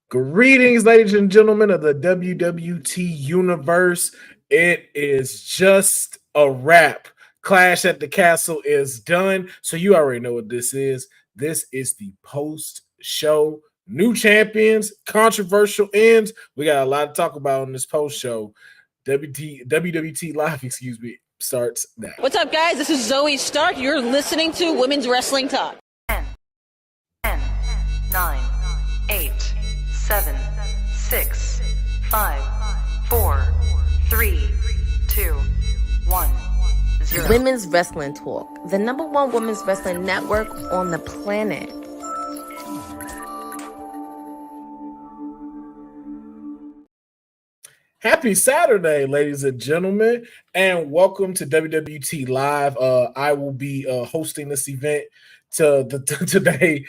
Greetings, ladies and gentlemen of the WWT universe. It is just a wrap. Clash at the Castle is done. So you already know what this is. This is the post show. New champions, controversial ends. We got a lot to talk about on this post show. WWT Live, starts now. What's up, guys? This is Zoe Stark. You're listening to Women's Wrestling Talk. 10, 9, 8, 7, 6, 5, 4, 3, 2, 1, 0. Women's Wrestling Talk, the #1 women's wrestling network on the planet. Happy Saturday, ladies and gentlemen, and welcome to WWT Live. I will be hosting this event today.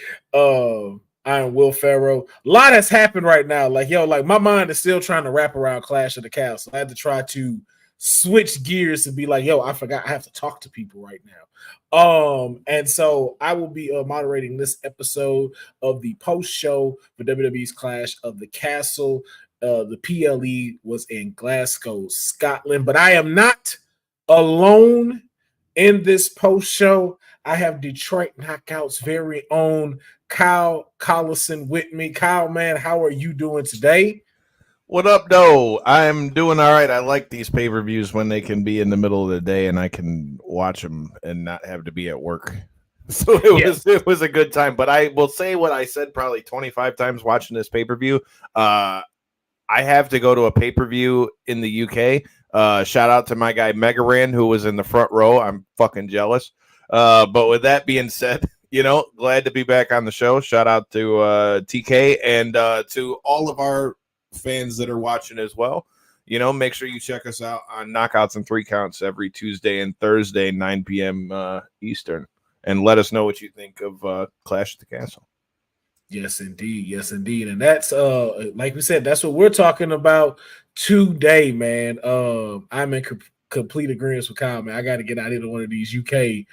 I am Will Ferrell. A lot has happened right now. Like my mind is still trying to wrap around Clash of the Castle. I had to try to switch gears and be like, I forgot I have to talk to people right now. And so I will be moderating this episode of the post show for WWE's Clash of the Castle. The PLE was in Glasgow, Scotland, but I am not alone in this post show. I have Detroit Knockout's very own Kyle Collison with me. Kyle, man, how are you doing today? What up, though? I'm doing all right. I like these pay-per-views when they can be in the middle of the day and I can watch them and not have to be at work. So it was a good time. But I will say what I said probably 25 times watching this pay-per-view. I have to go to a pay-per-view in the UK. Shout out to my guy Megaran, who was in the front row. I'm fucking jealous. But with that being said, glad to be back on the show. Shout out to TK and to all of our fans that are watching as well. Make sure you check us out on Knockouts and 3 Counts every Tuesday and Thursday, 9 p.m. Eastern. And let us know what you think of Clash at the Castle. Yes, indeed. Yes, indeed. And that's like we said, that's what we're talking about today, man. I'm in complete agreement with Kyle, man. I got to get out into one of these UK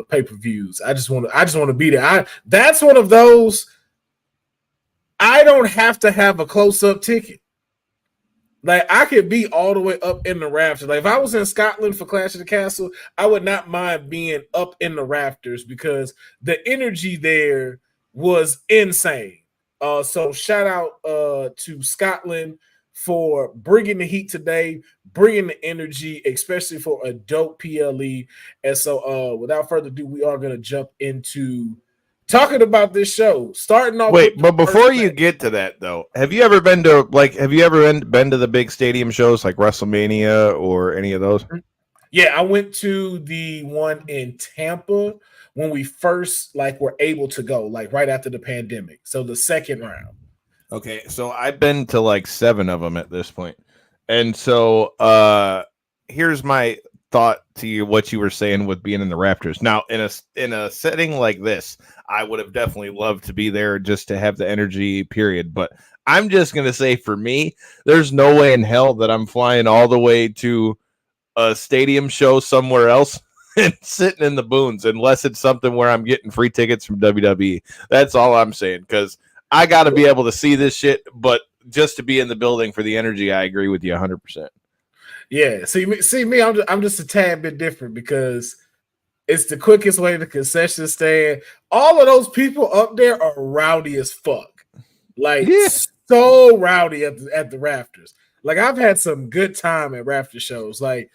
pay-per-views. I just want to be there. That's one of those. I don't have to have a close-up ticket. Like, I could be all the way up in the rafters. Like, if I was in Scotland for Clash of the Castle, I would not mind being up in the rafters because the energy there was insane. So shout out to Scotland for bringing the heat today, bringing the energy, especially for a dope PLE. And so without further ado, we are going to jump into talking about this show. Starting off. Wait, but before you get to that, though, have you ever been to the big stadium shows like WrestleMania or any of those? Yeah, I went to the one in Tampa when we first were able to go, right after the pandemic. So the second round. Okay, so I've been to 7 of them at this point. And so here's my thought to you, what you were saying with being in the Raptors. Now, in a setting like this, I would have definitely loved to be there just to have the energy, period. But I'm just going to say, for me, there's no way in hell that I'm flying all the way to a stadium show somewhere else and sitting in the boons unless it's something where I'm getting free tickets from WWE. That's all I'm saying, because I got to be able to see this shit, but just to be in the building for the energy, I agree with you 100%. Yeah, see me, I'm just a tad bit different because it's the quickest way to the concession stand. All of those people up there are rowdy as fuck, so rowdy at the Rafters. I've had some good time at Rafter shows. I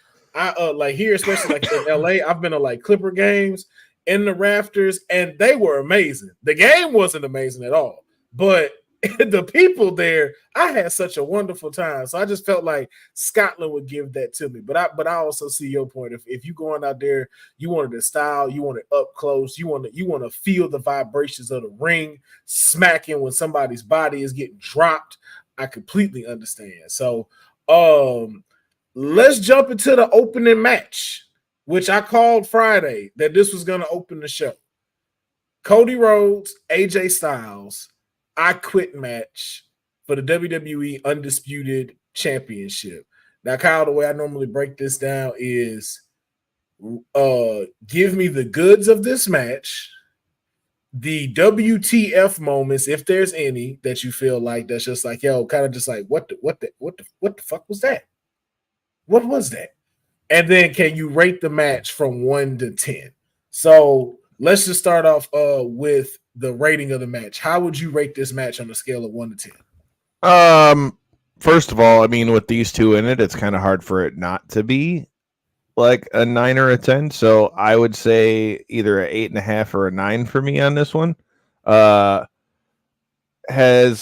here, especially in LA, I've been to Clipper games in the Rafters, and they were amazing. The game wasn't amazing at all, but the people there, I had such a wonderful time. So I just felt like Scotland would give that to me. But I also see your point. If you going out there, you wanted the style, you want it up close, you want to feel the vibrations of the ring smacking when somebody's body is getting dropped. I completely understand. So let's jump into the opening match, which I called Friday that this was going to open the show. Cody Rhodes, AJ Styles, I Quit match for the WWE Undisputed Championship. Now, Kyle, the way I normally break this down is give me the goods of this match, the WTF moments, if there's any that you feel like that's just like, yo, kind of just like, what the fuck was that? What was that? And then can you rate the match from 1 to 10? So let's just start off with the rating of the match. How would you rate this match on a scale of 1 to 10? First of all, I mean, with these two in it, it's kind of hard for it not to be like a 9 or a 10. So I would say either an 8.5 or a 9 for me on this one. Has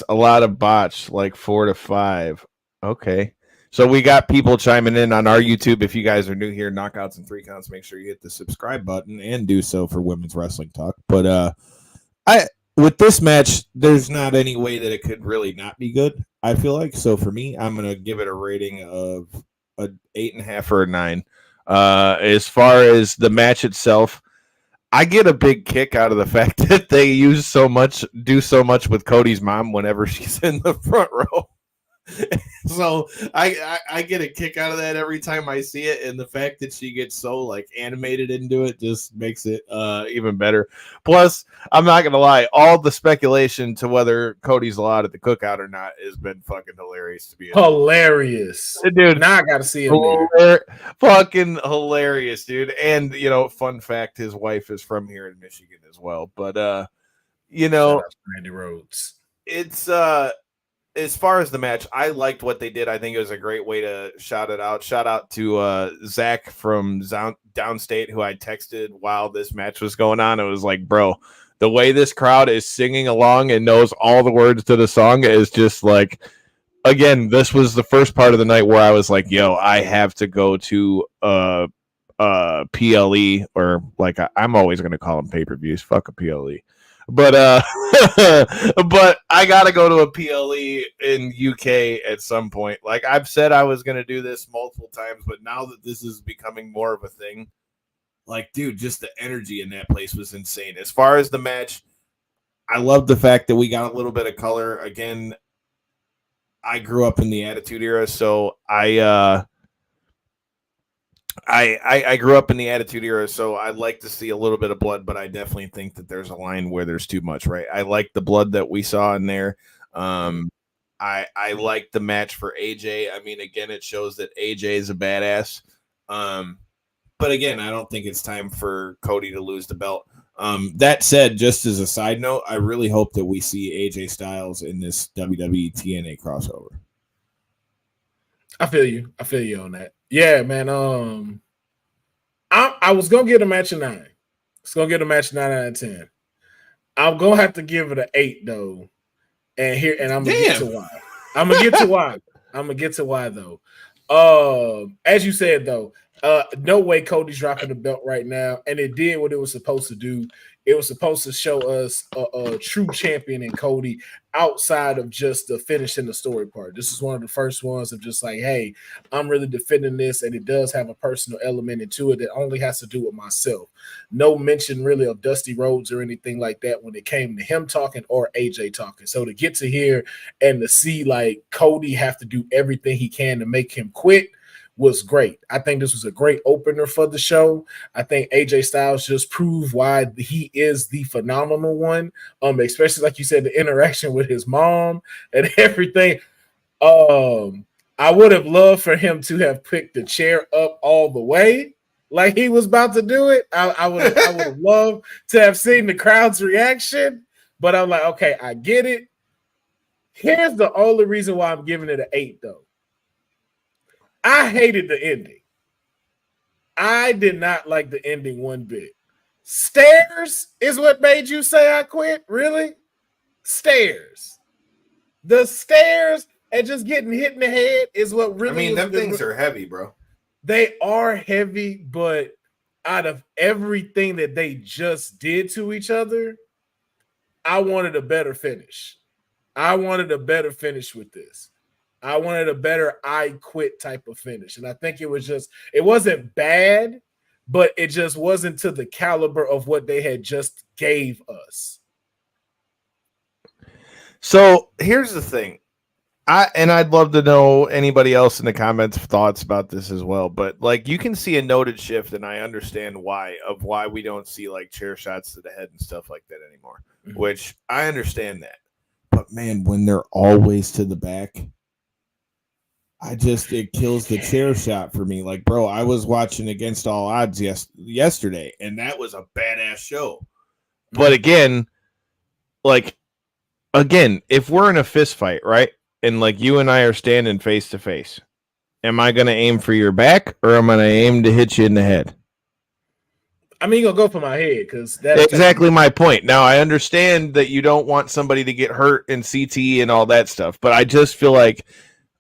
a lot of botch, like 4 to 5. Okay. So we got people chiming in on our YouTube. If you guys are new here, Knockouts and 3 Counts, make sure you hit the subscribe button and do so for Women's Wrestling Talk. But with this match, there's not any way that it could really not be good, I feel like. So for me, I'm going to give it a rating of a 8.5 or a 9. As far as the match itself, I get a big kick out of the fact that they do so much with Cody's mom whenever she's in the front row. So I get a kick out of that every time I see it, and the fact that she gets so like animated into it just makes it even better. Plus, I'm not gonna lie, all the speculation to whether Cody's allowed at the cookout or not has been fucking hilarious to be hilarious, dude. Now I gotta see him fucking hilarious, dude. And you know, fun fact, his wife is from here in Michigan as well. But you know, Randy Rhodes. It's as far as the match, I liked what they did. I think it was a great way to shout it out. Shout out to Zach from Downstate, who I texted while this match was going on. It was like, bro, the way this crowd is singing along and knows all the words to the song is just like, again, this was the first part of the night where I was like, yo, I have to go to PLE, or like I'm always going to call them pay-per-views. Fuck a PLE. But but I gotta go to a PLE in UK at some point. Like I've said I was gonna do this multiple times, but now that this is becoming more of a thing, like dude, just the energy in that place was insane. As far as the match, I love the fact that we got a little bit of color. Again, I grew up in the Attitude Era, so I grew up in the Attitude Era, so I like to see a little bit of blood, but I definitely think that there's a line where there's too much, right? I like the blood that we saw in there. I like the match for AJ. I mean, again, it shows that AJ is a badass. But again, I don't think it's time for Cody to lose the belt. That said, just as a side note, I really hope that we see AJ Styles in this WWE TNA crossover. I feel you on that. Yeah, man. I was gonna get a match of 9. It's gonna get a match 9 out of 10. I'm gonna have to give it an 8 though. And I'm gonna get to why. I'm gonna get to why though. As you said though, no way Cody's dropping the belt right now, and it did what it was supposed to do. It was supposed to show us a true champion in Cody outside of just the finish and the story part. This is one of the first ones of just like, hey, I'm really defending this, and it does have a personal element into it that only has to do with myself. No mention really of Dusty Rhodes or anything like that when it came to him talking or AJ talking. So to get to here and to see like Cody have to do everything he can to make him quit was great. I think this was a great opener for the show. I think AJ Styles just proved why he is the phenomenal one. Especially like you said, the interaction with his mom and everything. I would have loved for him to have picked the chair up all the way like he was about to do it. I would have loved to have seen the crowd's reaction, but I'm like, okay, I get it. Here's the only reason why I'm giving it an 8 though. I hated the ending. I did not like the ending one bit. Stairs is what made you say I quit? Really? Stairs. The stairs and just getting hit in the head is what really. I mean, them things are heavy, bro. They are heavy, but out of everything that they just did to each other, I wanted a better finish. I wanted a better finish with this. I wanted a better I quit type of finish. And I think it wasn't bad, but it just wasn't to the caliber of what they had just gave us. So here's the thing. I'd love to know anybody else in the comments thoughts about this as well. But like, you can see a noted shift, and I understand why we don't see like chair shots to the head and stuff like that anymore. Mm-hmm. Which I understand that. But man, when they're always to the back, it kills the chair shot for me. Like, bro, I was watching Against All Odds yesterday, and that was a badass show. But again, if we're in a fist fight, right? And like you and I are standing face to face, am I going to aim for your back or am I going to aim to hit you in the head? I mean, you're going to go for my head because that's exactly my point. Now, I understand that you don't want somebody to get hurt in CT and all that stuff, but I just feel like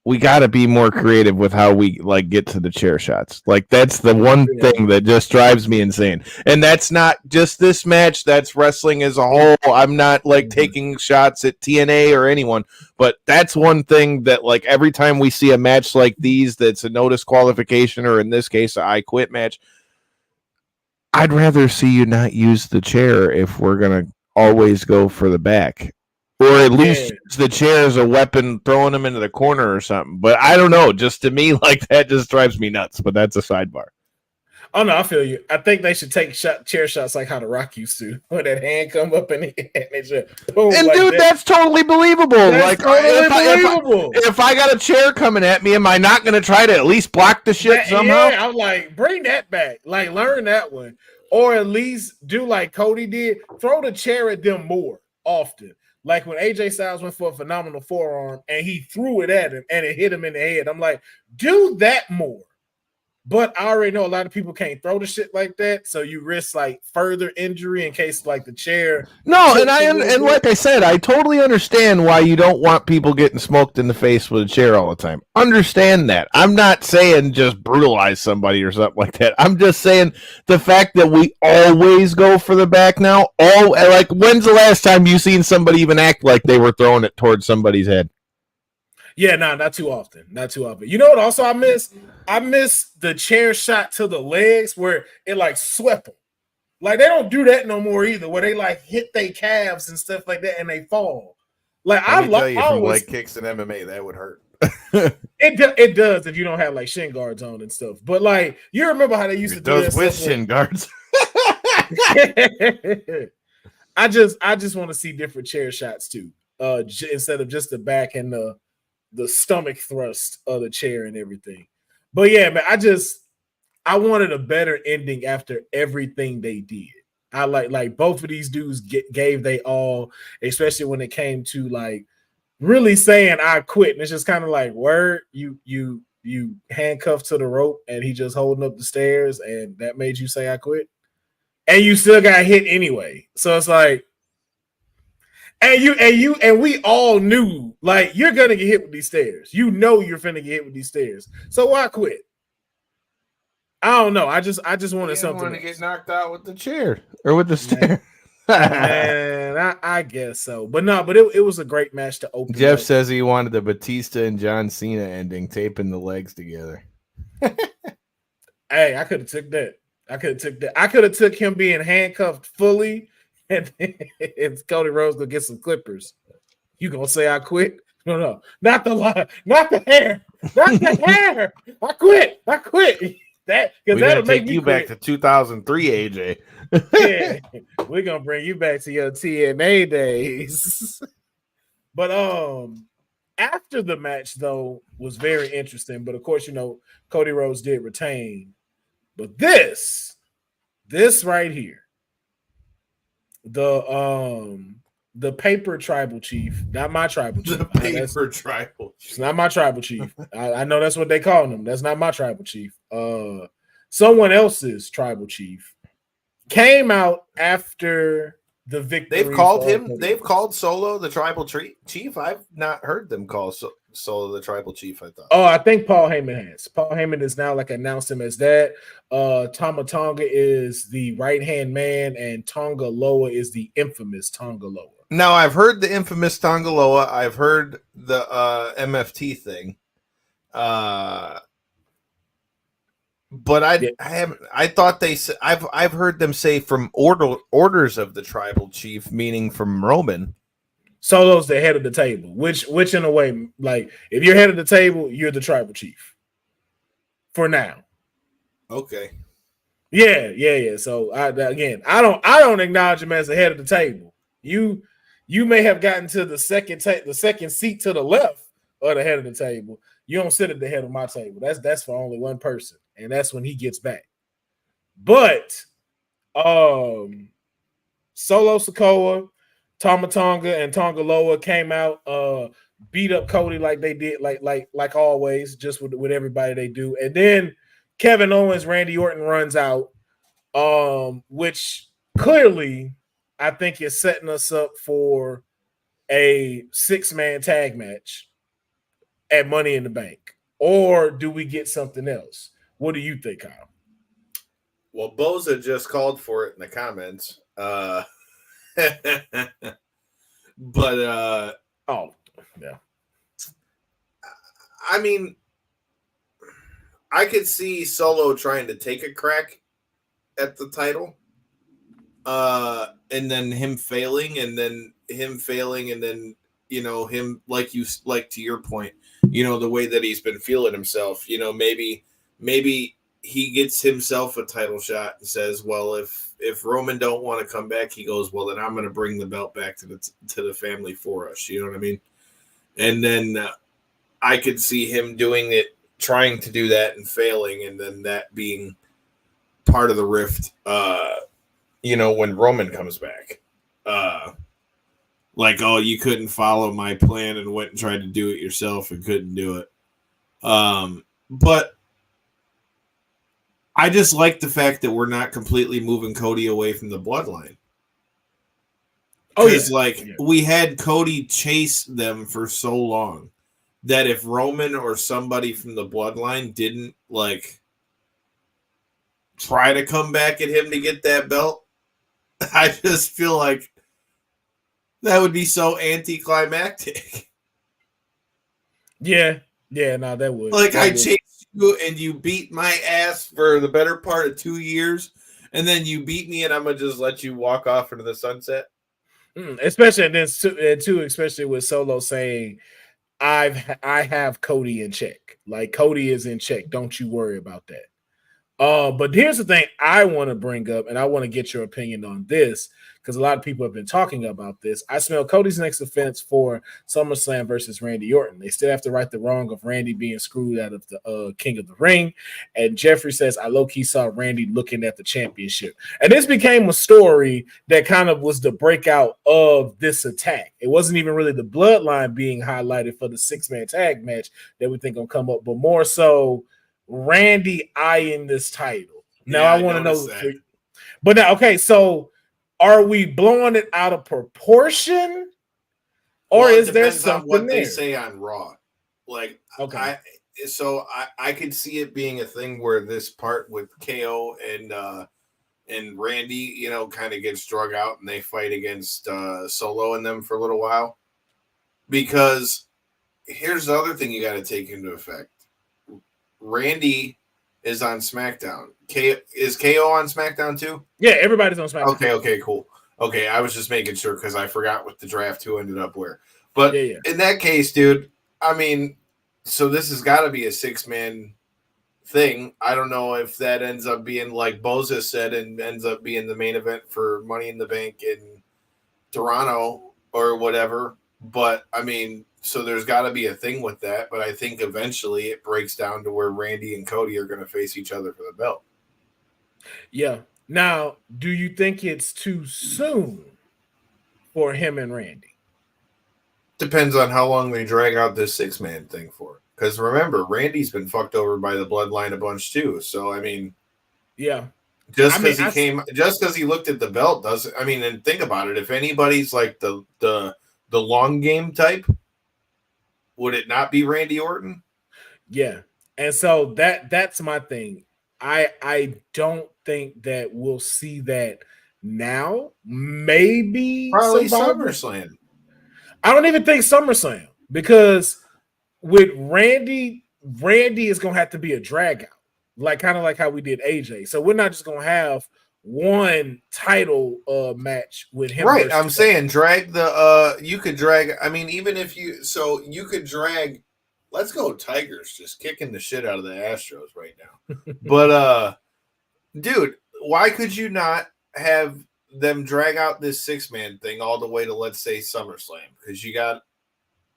we got to be more creative with how we like get to the chair shots. Like, that's the one thing that just drives me insane. And that's not just this match, that's wrestling as a whole. I'm not like taking shots at TNA or anyone, but that's one thing that like every time we see a match like these that's a no disqualification, or in this case, I quit match, I'd rather see you not use the chair if we're going to always go for the back. Or at least use the chair as a weapon, throwing them into the corner or something. But I don't know. Just to me, like, that just drives me nuts. But that's a sidebar. Oh, no, I feel you. I think they should take chair shots like how The Rock used to. When that hand come up and they just boom. And, like dude, that's totally believable. That's totally believable. If I got a chair coming at me, am I not going to try to at least block the shit somehow? Yeah, I'm like, bring that back. Like, learn that one. Or at least do like Cody did. Throw the chair at them more often. Like when AJ Styles went for a phenomenal forearm and he threw it at him and it hit him in the head. I'm like, do that more. But I already know a lot of people can't throw the shit like that, so you risk like further injury in case like the chair. No, and like I said, I totally understand why you don't want people getting smoked in the face with a chair all the time. Understand that. I'm not saying just brutalize somebody or something like that. I'm just saying the fact that we always go for the back now. Like, when's the last time you seen somebody even act like they were throwing it towards somebody's head? Yeah, not too often. Not too often. You know what also I miss? I miss the chair shot to the legs where it like swept them. Like, they don't do that no more either, where they like hit their calves and stuff like that and they fall. Like, from leg kicks in MMA, that would hurt. It does if you don't have like shin guards on and stuff. But like, you remember how they used to do that with shin guards. I just want to see different chair shots too. Instead of just the back and the stomach thrust of the chair and everything. But yeah, man, I wanted a better ending after everything they did. I like both of these dudes gave they all, especially when it came to like really saying I quit. And it's just kind of like, word, you handcuffed to the rope and he just holding up the stairs and that made you say I quit. And you still got hit anyway. So it's like, and we all knew, like, you're gonna get hit with these stairs. You know you're finna get hit with these stairs. So why quit? I don't know. I just wanted something. Want to get knocked out with the chair or with the stair. Man, I guess so. But no, but it was a great match to open. Jeff says he wanted the Batista and John Cena ending, taping the legs together. Hey, I could have took that. I could have took him being handcuffed fully. And Cody Rhodes gonna get some clippers. You gonna say I quit? No, not the line, not the hair, not the hair. I quit. That because that'll make you back to 2003, AJ. Yeah, we're gonna bring you back to your TNA days. But after the match though was very interesting. But of course, you know, Cody Rhodes did retain. But this right here. The paper tribal chief, not my tribal chief. The paper tribal chief. It's not my tribal chief. I know that's what they call him. That's not my tribal chief. Someone else's tribal chief came out after the victory. They've called Solo the tribal chief. I've not heard them call Solo the tribal chief. I thought. Oh, I think Paul Heyman has. Paul Heyman is now like announced him as that. Tama Tonga is the right hand man, and Tonga Loa is the infamous Tonga Loa. Now I've heard the infamous Tonga Loa. I've heard the MFT thing. But I haven't. I thought I've heard them say from orders of the tribal chief, meaning from Roman. Solo's the head of the table, which in a way, like if you're head of the table, you're the tribal chief for now. Okay. Yeah. So I don't acknowledge him as the head of the table. You may have gotten to the second seat to the left of the head of the table. You don't sit at the head of my table. That's for only one person, and that's when he gets back. But Solo Sikoa, Tama Tonga, and Tonga Loa came out, beat up Cody like they did, like always, just with everybody they do. And then Kevin Owens, Randy Orton runs out, which clearly I think is setting us up for a 6-man tag match at Money in the Bank. Or do we get something else? What do you think, Kyle? Well, Boza just called for it in the comments. But oh yeah, I mean, I could see Solo trying to take a crack at the title, and then him failing, and then him like to your point, the way that he's been feeling himself, maybe he gets himself a title shot and says, well, if Roman don't want to come back, he goes, well, then I'm going to bring the belt back to the family for us. You know what I mean? And then I could see him doing it, trying to do that and failing. And then that being part of the rift, when Roman comes back, like, oh, you couldn't follow my plan and went and tried to do it yourself and couldn't do it. But I just like the fact that we're not completely moving Cody away from the bloodline. Oh, yeah. We had Cody chase them for so long that if Roman or somebody from the bloodline didn't try to come back at him to get that belt, I just feel like that would be so anticlimactic. Yeah, no, that would. I chased you and you beat my ass for the better part of 2 years, and then you beat me, and I'm gonna just let you walk off into the sunset. Especially especially with Solo saying, I have Cody in check. Like, Cody is in check. Don't you worry about that. But here's the thing I want to bring up, and I want to get your opinion on this, because a lot of people have been talking about this. I smell Cody's next offense for SummerSlam versus Randy Orton. They still have to right the wrong of Randy being screwed out of the King of the Ring. And Jeffrey says, I low-key saw Randy looking at the championship. And this became a story that kind of was the breakout of this attack. It wasn't even really the bloodline being highlighted for the 6-man tag match that we think will come up, but more so Randy eyeing this title. Now, I want to know. But now, okay, so are we blowing it out of proportion, or is there something on what there? They say on Raw? Okay, I could see it being a thing where this part with KO and Randy, kind of gets drug out and they fight against Solo and them for a little while. Because here's the other thing you got to take into effect. Randy is on SmackDown. Is KO on SmackDown too? Yeah, everybody's on SmackDown. Okay, cool. Okay, I was just making sure because I forgot what the draft who ended up where. But in that case, dude, I mean, so this has got to be a 6-man thing. I don't know if that ends up being like Boza said and ends up being the main event for Money in the Bank in Toronto or whatever. But I mean, so there's got to be a thing with that. But I think eventually it breaks down to where Randy and Cody are going to face each other for the belt. Yeah. Now, do you think it's too soon for him and Randy? Depends on how long they drag out this 6-man thing for. Because remember, Randy's been fucked over by the bloodline a bunch too. So I mean, yeah. Just because he looked at the belt doesn't. I mean, and think about it. If anybody's like the long game type, would it not be Randy Orton? Yeah, and so that's my thing. I don't think that we'll see that now. Maybe probably SummerSlam. I don't even think SummerSlam, because with Randy is gonna have to be a drag out, kind of like how we did AJ. So we're not just gonna have one title match with him. Right. I'm saying drag the you could drag. I mean, even if you could drag. Let's go Tigers, just kicking the shit out of the Astros right now. But dude, why could you not have them drag out this 6-man thing all the way to, let's say, SummerSlam? Because you got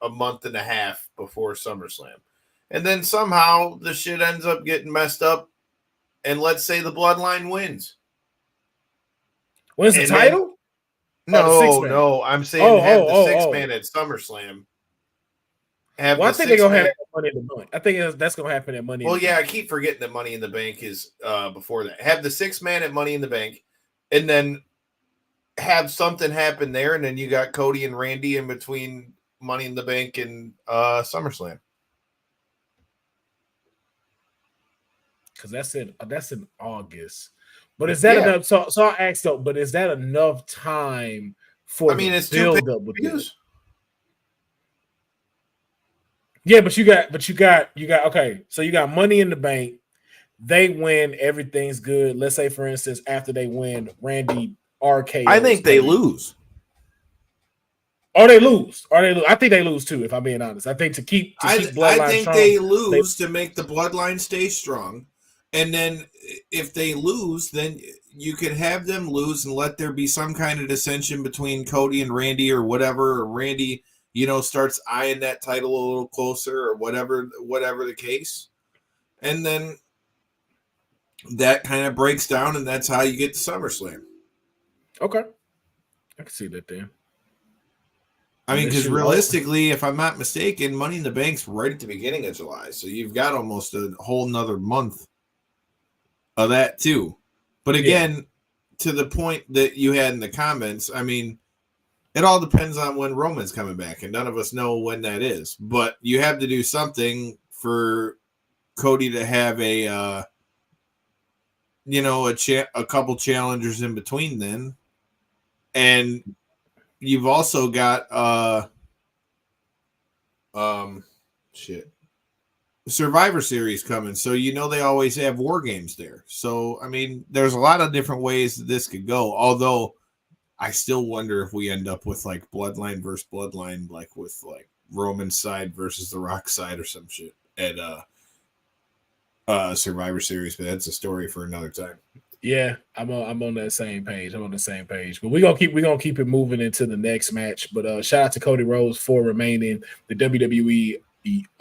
a month and a half before SummerSlam. And then somehow the shit ends up getting messed up. And let's say the Bloodline wins. Wins the title? No. I'm saying have the 6-man at SummerSlam. I think they're going to have Money in the Bank. I think that's going to happen at Money in the Bank. Well, yeah, I keep forgetting that Money in the Bank is before that. Have the 6-man at Money in the Bank, and then have something happen there, and then you got Cody and Randy in between Money in the Bank and SummerSlam. Because that's in August. But is that enough? So I'll ask though, but is that enough time for it's build up with this? Yeah, but you got okay. So you got Money in the Bank. They win, everything's good. Let's say, for instance, after they win, Randy RK. I think they lose. Or they lose. I think they lose too, if I'm being honest. I think to keep Bloodline I think strong, they lose to make the Bloodline stay strong. And then if they lose, then you can have them lose and let there be some kind of dissension between Cody and Randy or whatever. Or Randy, starts eyeing that title a little closer or whatever the case. And then that kind of breaks down, and that's how you get to SummerSlam. Okay. I can see that then. I mean, because realistically, if I'm not mistaken, Money in the Bank's right at the beginning of July. So you've got almost a whole nother month of that too. But again, to the point that you had in the comments, I mean, it all depends on when Roman's coming back, and none of us know when that is. But you have to do something for Cody to have a couple challengers in between then. And you've also got Survivor Series coming, so they always have War Games there. So I mean, there's a lot of different ways that this could go. Although I still wonder if we end up with like Bloodline versus Bloodline, like with like Roman's side versus The Rock's side or some shit at Survivor Series. But that's a story for another time. Yeah, I'm on that same page. I'm on the same page. But we're gonna keep it moving into the next match. But shout out to Cody Rhodes for remaining the WWE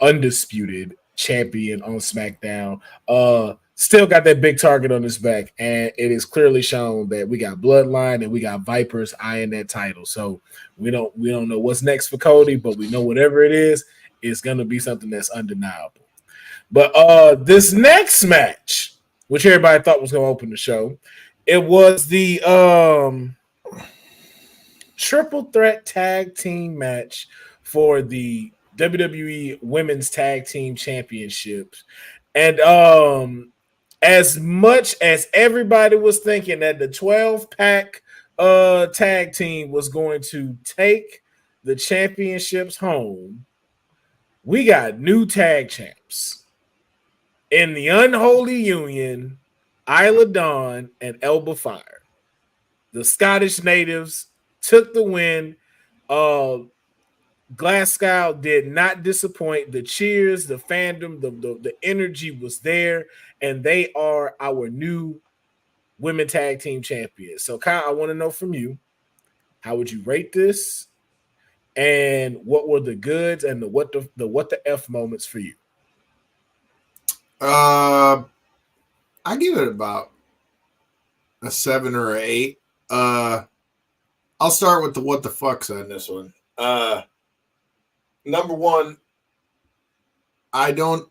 undisputed champion on SmackDown. Still got that big target on his back, and it is clearly shown that we got Bloodline and we got Vipers eyeing that title. So we don't know what's next for Cody, but we know whatever it is, it's gonna be something that's undeniable. But this next match, which everybody thought was going to open the show, it was the triple threat tag team match for the WWE Women's Tag Team Championships. And as much as everybody was thinking that the 12-pack tag team was going to take the championships home, we got new tag champs. In the unholy union, Isla Dawn and Elba Fire. The Scottish natives took the win. Glasgow did not disappoint. The cheers, the fandom, the energy was there, and they are our new women tag team champions. So, Kyle, I want to know from you, how would you rate this? And what were the goods and the what the F moments for you? I give it about a 7 or an 8. I'll start with the what the fucks on this one. Number one, I don't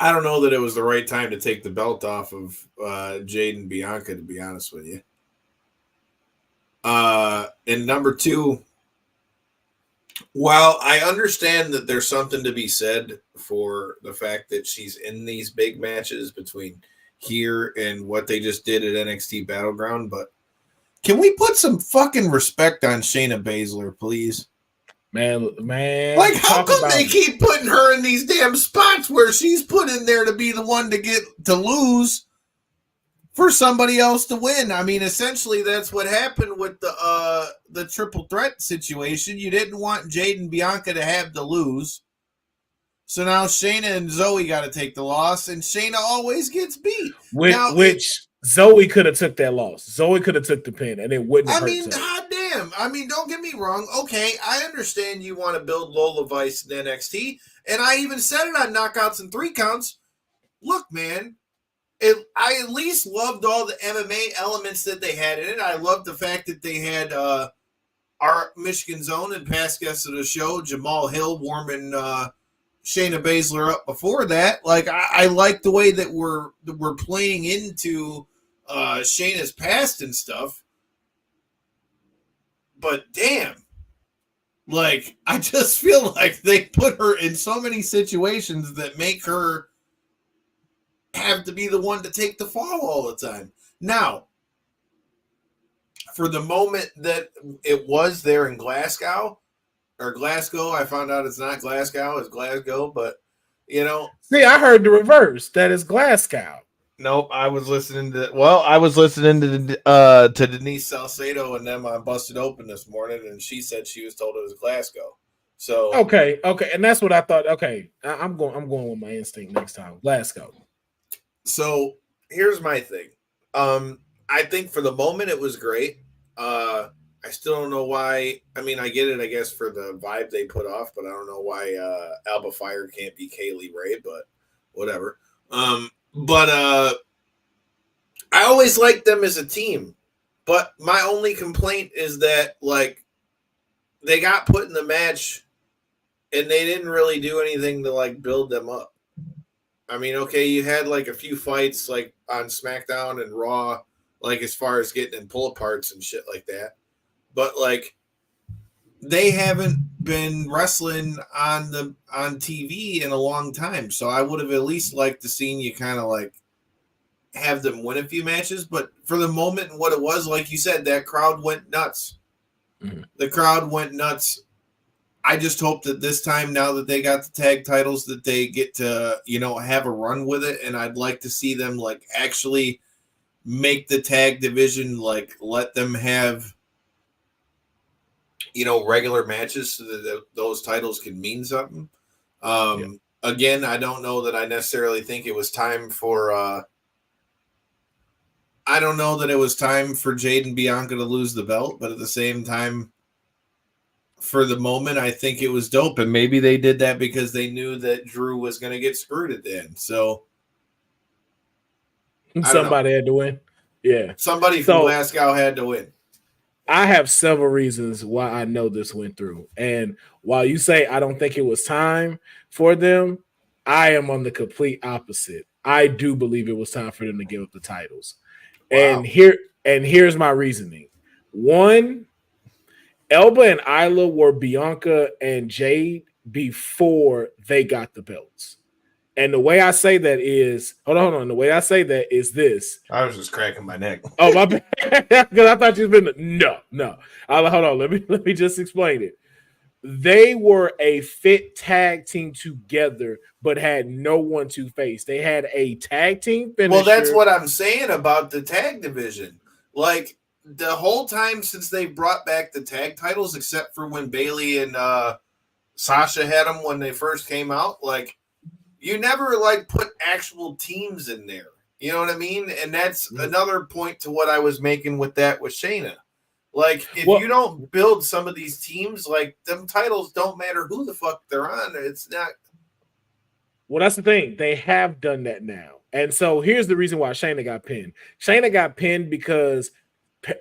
know that it was the right time to take the belt off of Jade and Bianca, to be honest with you. And number two, while I understand that there's something to be said for the fact that she's in these big matches between here and what they just did at NXT Battleground, but can we put some fucking respect on Shayna Baszler, please? Man, like, how come they keep putting her in these damn spots where she's put in there to be the one to lose? for somebody else to win. I mean, essentially, that's what happened with the triple threat situation. You didn't want Jade and Bianca to have to lose. So now Shayna and Zoe got to take the loss, and Shayna always gets beat. Which Zoe could have took that loss. Zoe could have took the pin, and it wouldn't have hurt. I mean, goddamn. I mean, don't get me wrong. Okay, I understand you want to build Lola Vice in NXT, and I even said it on Knockouts and 3 Counts. Look, man, I at least loved all the MMA elements that they had in it. I loved the fact that they had our Michigan's own and past guests of the show, Jamal Hill, warming Shayna Baszler up before that. Like, I like the way that we're playing into Shayna's past and stuff. But damn, like, I just feel like they put her in so many situations that make her have to be the one to take the fall all the time. Now, for the moment that it was there in Glasgow, I found out it's not Glasgow, it's Glasgow, but, you know. See, I heard the reverse. That is Glasgow. Nope, I was listening to Denise Salcedo and them on Busted Open this morning, and she said she was told it was Glasgow. So okay, and that's what I thought. Okay, I'm going with my instinct next time. Glasgow. So here's my thing. I think for the moment it was great. I still don't know why. I mean, I get it, I guess, for the vibe they put off, but I don't know why Alba Fire can't be Kaylee Ray, but whatever. But I always liked them as a team. But my only complaint is that, like, they got put in the match and they didn't really do anything to, like, build them up. I mean, okay, you had, like, a few fights, like, on SmackDown and Raw, like, as far as getting in pull-aparts and shit like that. But, like, they haven't been wrestling on TV in a long time. So I would have at least liked to seen you kind of, like, have them win a few matches. But for the moment, what it was, like you said, that crowd went nuts. Mm-hmm. The crowd went nuts. I just hope that this time, now that they got the tag titles, that they get to, you know, have a run with it. And I'd like to see them, like, actually make the tag division, like, let them have, you know, regular matches so that those titles can mean something. Again, I don't know that I necessarily think it was time for I don't know that it was time for Jade and Bianca to lose the belt, but at the same time, for the moment, I think it was dope. And maybe they did that because they knew that Drew was going to get screwed at the end. So somebody had to win. Yeah. Somebody from Glasgow had to win. I have several reasons why I know this went through. And while you say I don't think it was time for them, I am on the complete opposite. I do believe it was time for them to give up the titles. Wow. And here's my reasoning. One, Elba and Isla were Bianca and Jade before they got the belts. And the way I say that is, hold on. The way I say that is this. I was just cracking my neck. Oh, my bad. Because I thought you'd been no. Hold on. Let me just explain it. They were a fit tag team together, but had no one to face. They had a tag team finisher. Well, that's what I'm saying about the tag division. Like, the whole time since they brought back the tag titles, except for when Bayley and Sasha had them when they first came out, like, you never, like, put actual teams in there. You know what I mean? And that's another point to what I was making with that with Shayna. Like, if you don't build some of these teams, like, them titles don't matter who the fuck they're on. It's not. Well, that's the thing. They have done that now. And so here's the reason why Shayna got pinned. Shayna got pinned because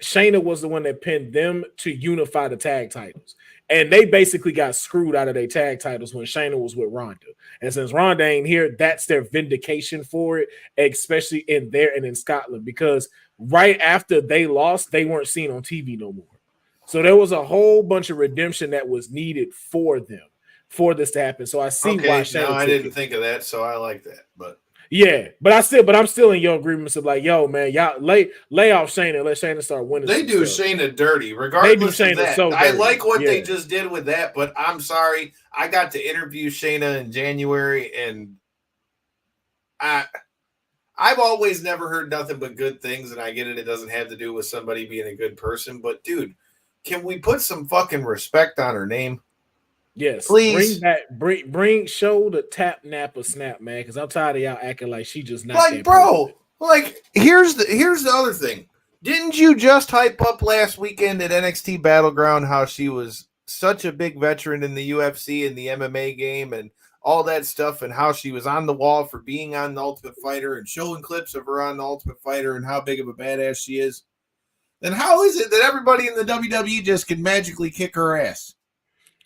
Shayna was the one that pinned them to unify the tag titles. And they basically got screwed out of their tag titles when Shayna was with Ronda. And since Ronda ain't here, that's their vindication for it, especially in there and in Scotland, because right after they lost, they weren't seen on TV no more. So there was a whole bunch of redemption that was needed for them, for this to happen. So I see why Shayna. No, I didn't think of that, so I like that. But yeah, but I'm still in your agreements of like, yo, man, y'all lay off Shayna, let Shayna start winning. They do stuff. Shayna dirty, regardless of that. So dirty. I like what they just did with that, but I'm sorry, I got to interview Shayna in January, and I I've always never heard nothing but good things, and I get it. It doesn't have to do with somebody being a good person, but dude, can we put some fucking respect on her name? Yes, Please. show the tap nap or snap, man, because I'm tired of y'all acting like she just not Like, that bro, person. like here's the other thing. Didn't you just hype up last weekend at NXT Battleground how she was such a big veteran in the UFC and the MMA game and all that stuff, and how she was on the wall for being on the Ultimate Fighter and showing clips of her on the Ultimate Fighter and how big of a badass she is? Then how is it that everybody in the WWE just can magically kick her ass?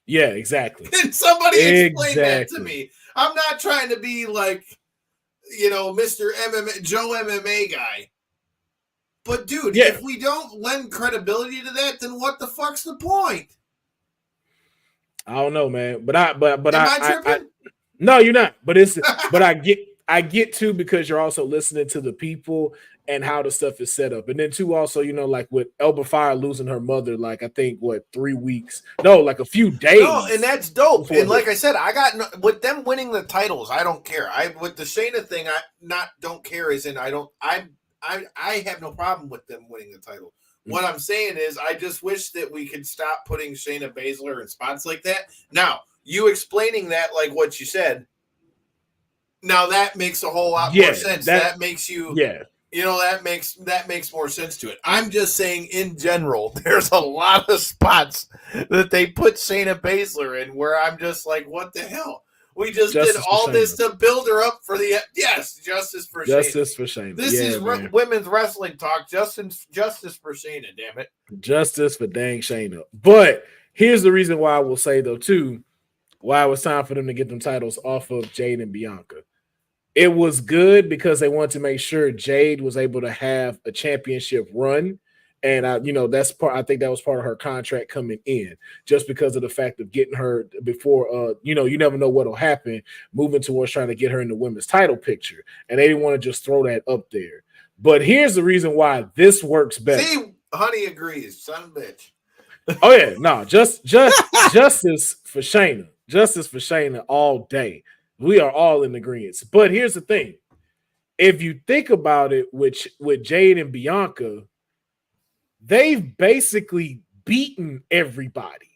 Yeah, exactly. Can somebody explain that to me? I'm not trying to be like, Mr. MMA, Joe MMA guy. But dude, if we don't lend credibility to that, then what the fuck's the point? I don't know, man. But I tripping? No, you're not. But I get to, because you're also listening to the people and how the stuff is set up. And then too, also, like with Elba Fire losing her mother, like I think 3 weeks? No, like a few days. No, and that's dope. And like I said, I got with them winning the titles, I don't care. With the Shayna thing, I don't care as in I have no problem with them winning the title. What I'm saying is I just wish that we could stop putting Shayna Baszler in spots like that. Now, you explaining that like what you said, now that makes a whole lot more sense. That makes you that makes more sense to it. I'm just saying in general, there's a lot of spots that they put Shayna Baszler in where I'm just like, what the hell? We just did all this to build her up for the justice for Shayna. This is women's wrestling talk. Justice for Shayna, damn it. Justice for dang Shayna. But here's the reason why I will say though too, why it was time for them to get them titles off of Jade and Bianca. It was good because they wanted to make sure Jade was able to have a championship run. And I think that was part of her contract coming in, just because of the fact of getting her before, you never know what'll happen, moving towards trying to get her in the women's title picture. And they didn't want to just throw that up there. But here's the reason why this works better. See, honey agrees, son of a bitch. Oh yeah, no, just justice for Shayna. Justice for Shayna all day. We are all in agreement. But here's the thing. If you think about it with Jade and Bianca, they've basically beaten everybody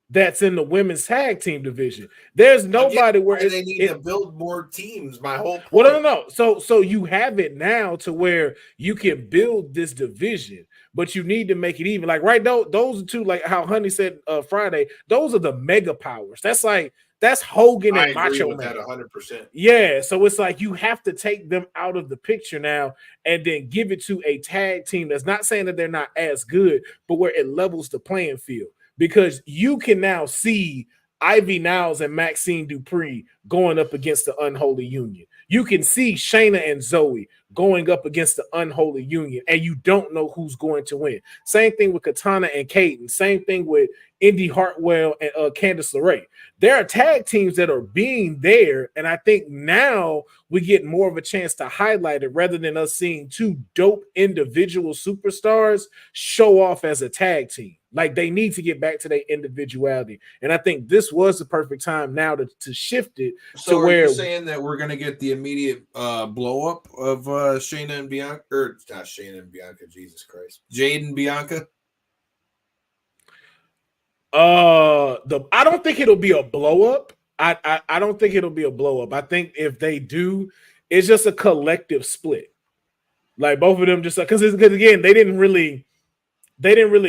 that's in the women's tag team division. There's nobody where they need to build more teams. My whole point. Well, no. So you have it now to where you can build this division, but you need to make it even. Like right now, those are two, like how Honey said Friday, those are the mega powers. That's Hogan and Macho Man. 100%. Yeah, so it's like you have to take them out of the picture now and then give it to a tag team that's not saying that they're not as good, but where it levels the playing field. Because you can now see Ivy Niles and Maxine Dupree going up against the Unholy Union. You can see Shayna and Zoe going up against the Unholy Union, and you don't know who's going to win. Same thing with Katana and Kaden. Same thing with Indy Hartwell and Candice LeRae. There are tag teams that are being there, and I think now we get more of a chance to highlight it rather than us seeing two dope individual superstars show off as a tag team. Like they need to get back to their individuality, and I think this was the perfect time now to shift it. So to where you're saying that we're going to get the immediate blow up of Shayna and Bianca, or not Shayna and Bianca, Jesus Christ, Jade and Bianca? I don't think it'll be a blow up. I don't think it'll be a blow up. I think if they do, it's just a collective split. Like both of them, just because again, they didn't really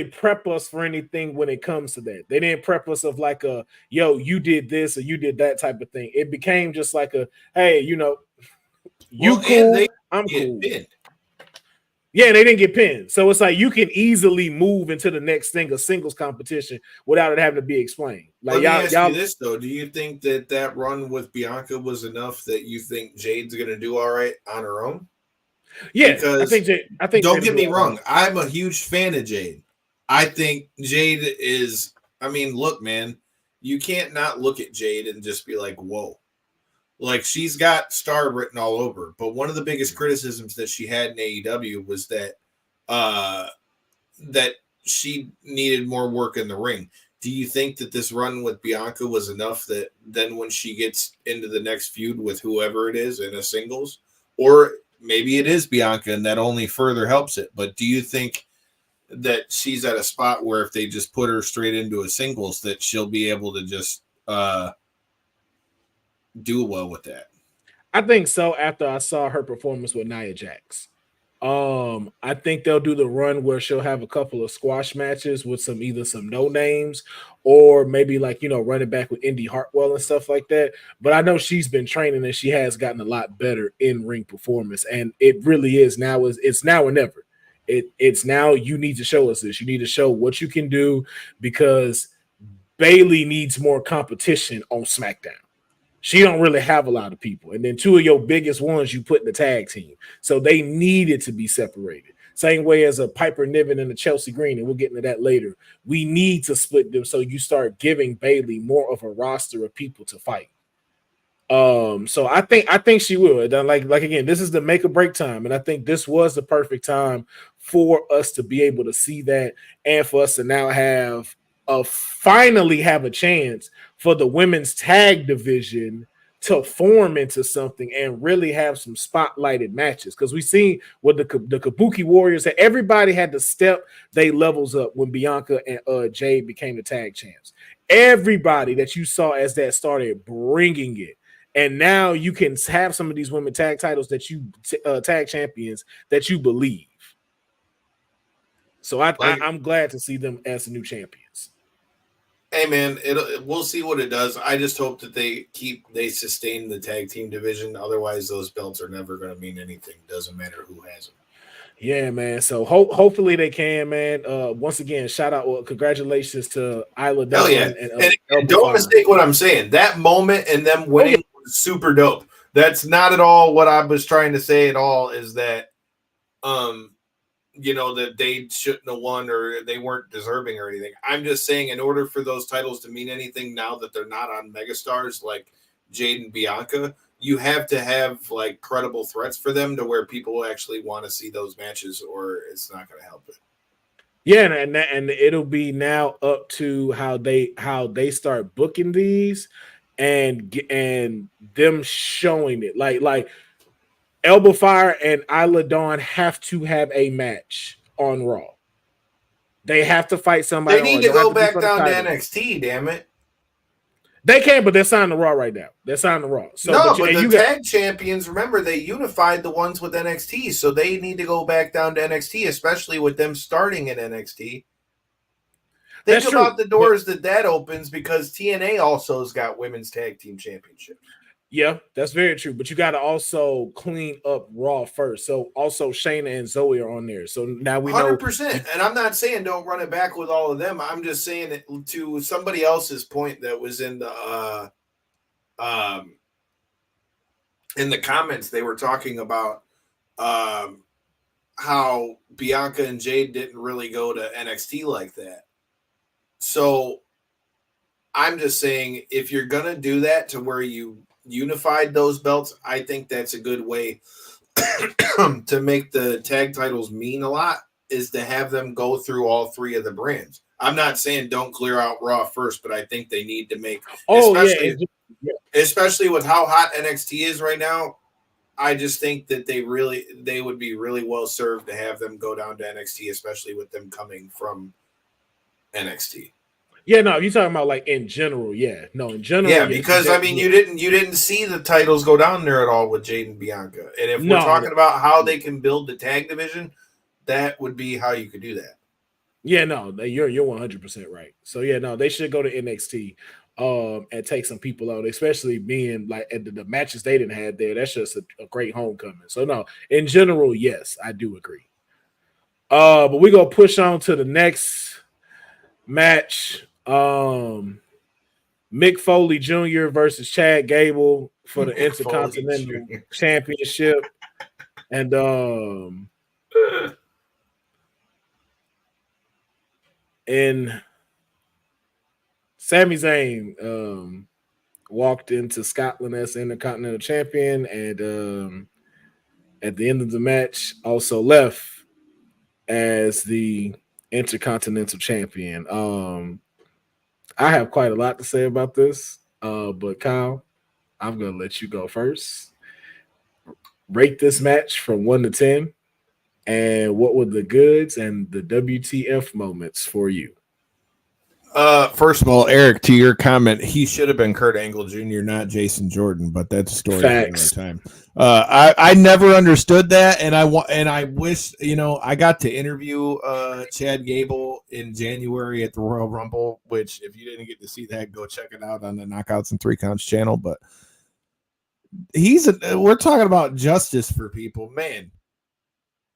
prep us for anything when it comes to that. They didn't prep us of like you did this or you did that type of thing. It became just like hey, cool, I'm cool. Pinned. Yeah, they didn't get pinned. So it's like you can easily move into the next thing, a singles competition, without it having to be explained. Like Let me ask you this though: do you think that run with Bianca was enough that you think Jade's going to do all right on her own? Yeah, because I think. Don't get me wrong. I'm a huge fan of Jade. I think Jade is. I mean, look, man, you can't not look at Jade and just be like, "Whoa." Like she's got star written all over her. But one of the biggest criticisms that she had in AEW was that that she needed more work in the ring. Do you think that this run with Bianca was enough that then when she gets into the next feud with whoever it is in a singles, or maybe it is Bianca, and that only further helps it. But do you think that she's at a spot where if they just put her straight into a singles, that she'll be able to just do well with that? I think so. After I saw her performance with Nia Jax, I think they'll do the run where she'll have a couple of squash matches with either some no names or maybe like running back with Indy Hartwell and stuff like that. But I know she's been training and she has gotten a lot better in ring performance, and it really is now. It's now or never. It's now. You need to show us this. You need to show what you can do because Bayley needs more competition on SmackDown. She don't really have a lot of people. And then two of your biggest ones you put in the tag team. So they needed to be separated. Same way as a Piper Niven and a Chelsea Green, and we'll get into that later. We need to split them so you start giving Bayley more of a roster of people to fight. So I think she will. Like again, this is the make or break time, and I think this was the perfect time for us to be able to see that, and for us to now finally have a chance for the women's tag division to form into something and really have some spotlighted matches. Because we seen with the Kabuki Warriors that everybody had to step their levels up when Bianca and Jade became the tag champs. Everybody that you saw as that started bringing it. And now you can have some of these women tag titles that you tag champions that you believe. So I'm glad to see them as the new champions. Hey man, we'll see what it does. I just hope that they sustain the tag team division. Otherwise, those belts are never going to mean anything. Doesn't matter who has them. Yeah, man. So hopefully they can, man. Once again, shout out, congratulations to Isla Dawn. And don't mistake what I'm saying. That moment and them winning was super dope. That's not at all what I was trying to say at all. Is that that they shouldn't have won or they weren't deserving or anything. I'm just saying in order for those titles to mean anything now that they're not on megastars like Jade and Bianca, you have to have like credible threats for them to where people will actually want to see those matches, or it's not going to help it. Yeah, and it'll be now up to how they start booking these and them showing it like Elbow Fire and Isla Dawn have to have a match on Raw. They have to fight somebody. They need to go back down to NXT, damn it. They can, but they're signed to Raw right now. They're signed to Raw. So, no, but the tag champions, remember, they unified the ones with NXT, so they need to go back down to NXT, especially with them starting in NXT. Think about the doors that opens because TNA also has got women's tag team championships. Yeah, that's very true. But you got to also clean up Raw first. So also Shayna and Zoe are on there. So now we 100%. And I'm not saying don't run it back with all of them. I'm just saying it to somebody else's point that was in the comments. They were talking about how Bianca and Jade didn't really go to NXT like that. So I'm just saying if you're gonna do that to where you unified those belts, I think that's a good way to make the tag titles mean a lot, is to have them go through all three of the brands. I'm not saying don't clear out Raw first, but I think they need to make especially with how hot NXT is right now. I just think that they would be really well served to have them go down to NXT, especially with them coming from NXT. Yeah, no, you're talking about like in general. Yeah, no, in general. Yeah, because I mean, you didn't see the titles go down there at all with Jade and Bianca. And if we're talking about how they can build the tag division, that would be how you could do that. Yeah, no, you're 100% right. So yeah, no, they should go to NXT and take some people out, especially being like at the matches they didn't have there. That's just a great homecoming. So no, in general, yes, I do agree. But we're gonna push on to the next match. Mick Foley Jr. versus Chad Gable for the Intercontinental Championship. And Sami Zayn walked into Scotland as Intercontinental Champion, and at the end of the match also left as the Intercontinental Champion. I have quite a lot to say about this, but Kyle, I'm going to let you go first. rate this match from 1 to 10, and what were the goods and the WTF moments for you? First of all, Eric, to your comment, he should have been Kurt Angle Jr., not Jason Jordan, but that's a story Facts. for another time. I never understood that, and I wish, I got to interview Chad Gable in January at the Royal Rumble, which if you didn't get to see that, go check it out on the Knockouts and Three Counts channel. But we're talking about justice for people, man.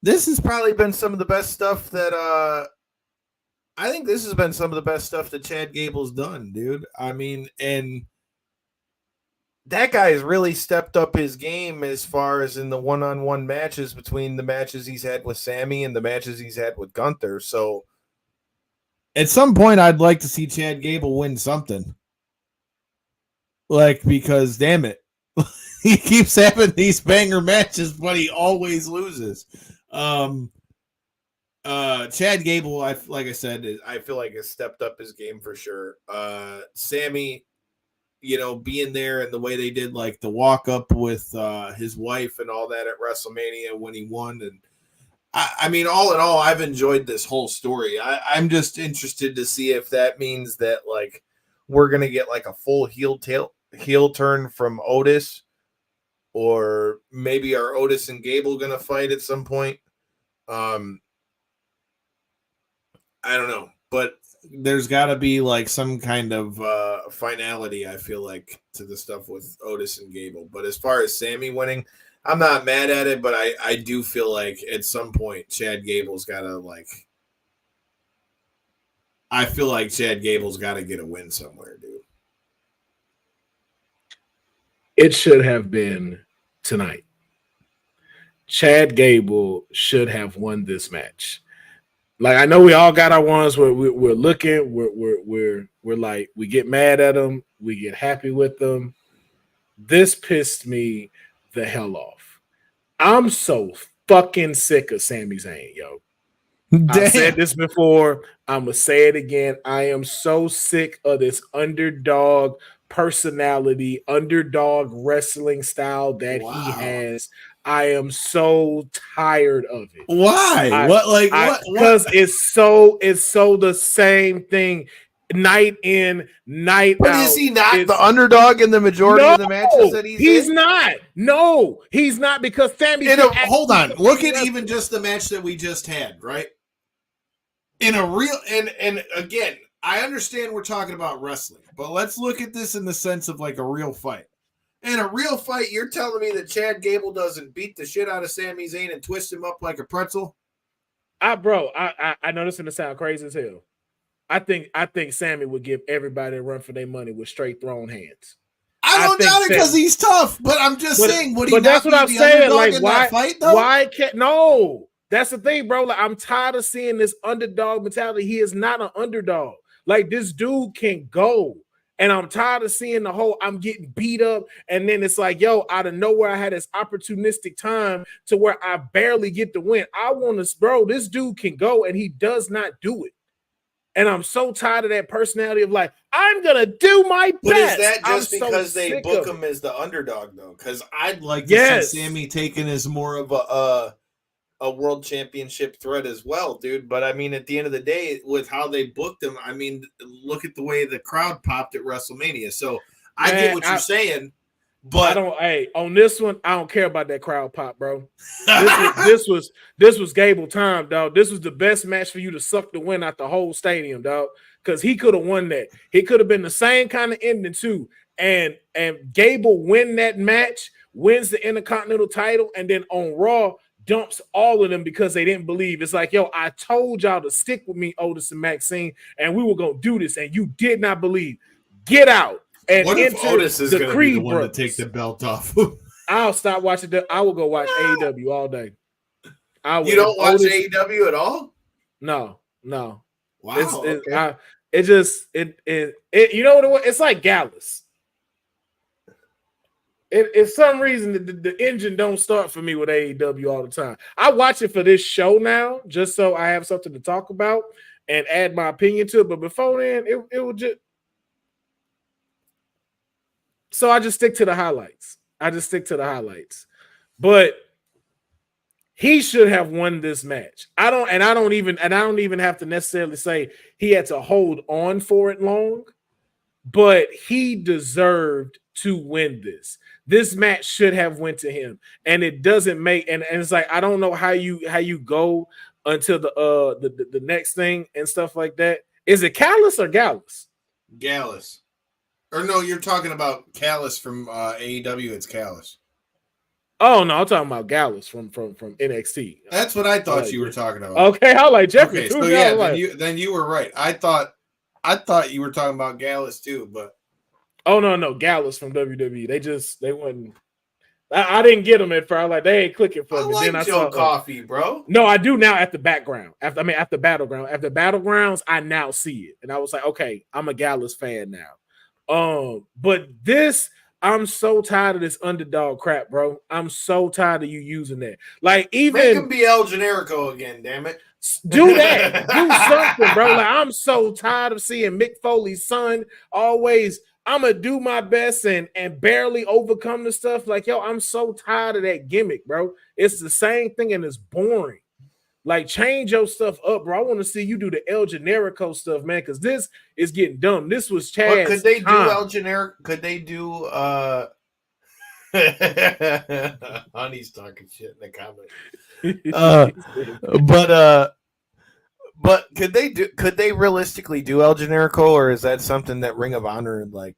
This has probably been some of the best stuff that I think this has been some of the best stuff that Chad Gable's done, dude. I mean, and that guy's really stepped up his game as far as in the one-on-one matches between the matches he's had with Sammy and the matches he's had with Gunther. So at some point, I'd like to see Chad Gable win something. Because damn it, he keeps having these banger matches, but he always loses. Chad Gable, like I said, I feel like has stepped up his game for sure. Sammy, being there and the way they did like the walk up with his wife and all that at WrestleMania when he won. And I mean, all in all, I've enjoyed this whole story. I'm just interested to see if that means that like we're gonna get like a full heel turn from Otis, or maybe are Otis and Gable gonna fight at some point. I don't know, but there's got to be like some kind of finality, I feel like, to the stuff with Otis and Gable. But as far as Sammy winning, I'm not mad at it, but I do feel like at some point Chad Gable's got to I feel like Chad Gable's got to get a win somewhere, dude. It should have been tonight. Chad Gable should have won this match. Like, I know we all got our ones where we're looking, we're like, we get mad at them, we get happy with them. This pissed me the hell off. I'm so fucking sick of Sami Zayn, yo. Damn. I said this before, I'm gonna say it again. I am so sick of this underdog personality, underdog wrestling style that he has. I am so tired of it. Why? Because it's so the same thing night in, night out. But is he not the underdog in the majority of the matches that he's in? Not. No, he's not, because Sami. Hold on. Look at even just the match that we just had, right? In a real and again, I understand we're talking about wrestling, but let's look at this in the sense of like a real fight. In a real fight, you're telling me that Chad Gable doesn't beat the shit out of Sami Zayn and twist him up like a pretzel? I know this is gonna sound crazy as hell. I think Sammy would give everybody a run for their money with straight thrown hands. I don't doubt it because he's tough, but I'm just saying, would he not that's what be I'm the saying. underdog Like, in why? that fight, though? Why can't? No, that's the thing, bro. Like, I'm tired of seeing this underdog mentality. He is not an underdog. Like, this dude can go. And I'm tired of seeing the whole I'm getting beat up. And then it's like, yo, out of nowhere, I had this opportunistic time to where I barely get the win. I want to, bro, this dude can go, and he does not do it. And I'm so tired of that personality of like, I'm going to do my best. But is that just because they book him as the underdog, though? Because I'd like to see Sammy taken as more of a world championship threat as well, dude. But I mean, at the end of the day, with how they booked him, I mean, look at the way the crowd popped at WrestleMania. So I get what you're saying, but on this one, I don't care about that crowd pop, bro. This was Gable time, dog. This was the best match for you to suck the win out the whole stadium, dog. Because he could have won that. He could have been the same kind of ending too. And Gable win that match, wins the Intercontinental title, and then on Raw dumps all of them because they didn't believe. It's like, yo, I told y'all to stick with me, Otis and Maxine, and we were gonna do this, and you did not believe. Get out. And what if Otis is going to be the one to take the belt off? I'll stop watching. I will go watch AEW all day. You don't watch AEW at all? No. Wow. You know what it was? It's like Gallus. It's some reason the engine don't start for me with AEW all the time. I watch it for this show now, just so I have something to talk about and add my opinion to it. But before then, it would just. So I just stick to the highlights. But He should have won this match. I don't even have to necessarily say he had to hold on for it long, but he deserved to win this. This match should have went to him, and it doesn't make. And it's like I don't know how you go until the next thing and stuff like that. Is it Callis or Gallus? Gallus. Or no, you're talking about Callis from AEW. It's Callis. Oh no, I'm talking about Gallus from NXT. That's what I thought you were talking about. Okay, I like Jeffrey. Okay, so yeah, then you were right. I thought you were talking about Gallus too, but no, Gallus from WWE. They wouldn't. I didn't get them at first. I was like, they ain't clicking for me. Then I saw Coffee, bro. No, I do now at the background. After Battleground. After Battlegrounds, I now see it. And I was like, okay, I'm a Gallus fan now. But this, I'm so tired of this underdog crap, bro. I'm so tired of you using that. Like, even make him be El Generico again, damn it. Do that. Do something, bro. Like, I'm so tired of seeing Mick Foley's son always. I'm gonna do my best and barely overcome the stuff. Like, yo, I'm so tired of that gimmick, bro. It's the same thing and it's boring. Like, change your stuff up, bro. I want to see you do the El Generico stuff, man, because this is getting dumb. This was Chad's. But could they do El Generico? Could they do Honey's talking shit in the comment. But could they realistically do El Generico, or is that something that Ring of Honor, like,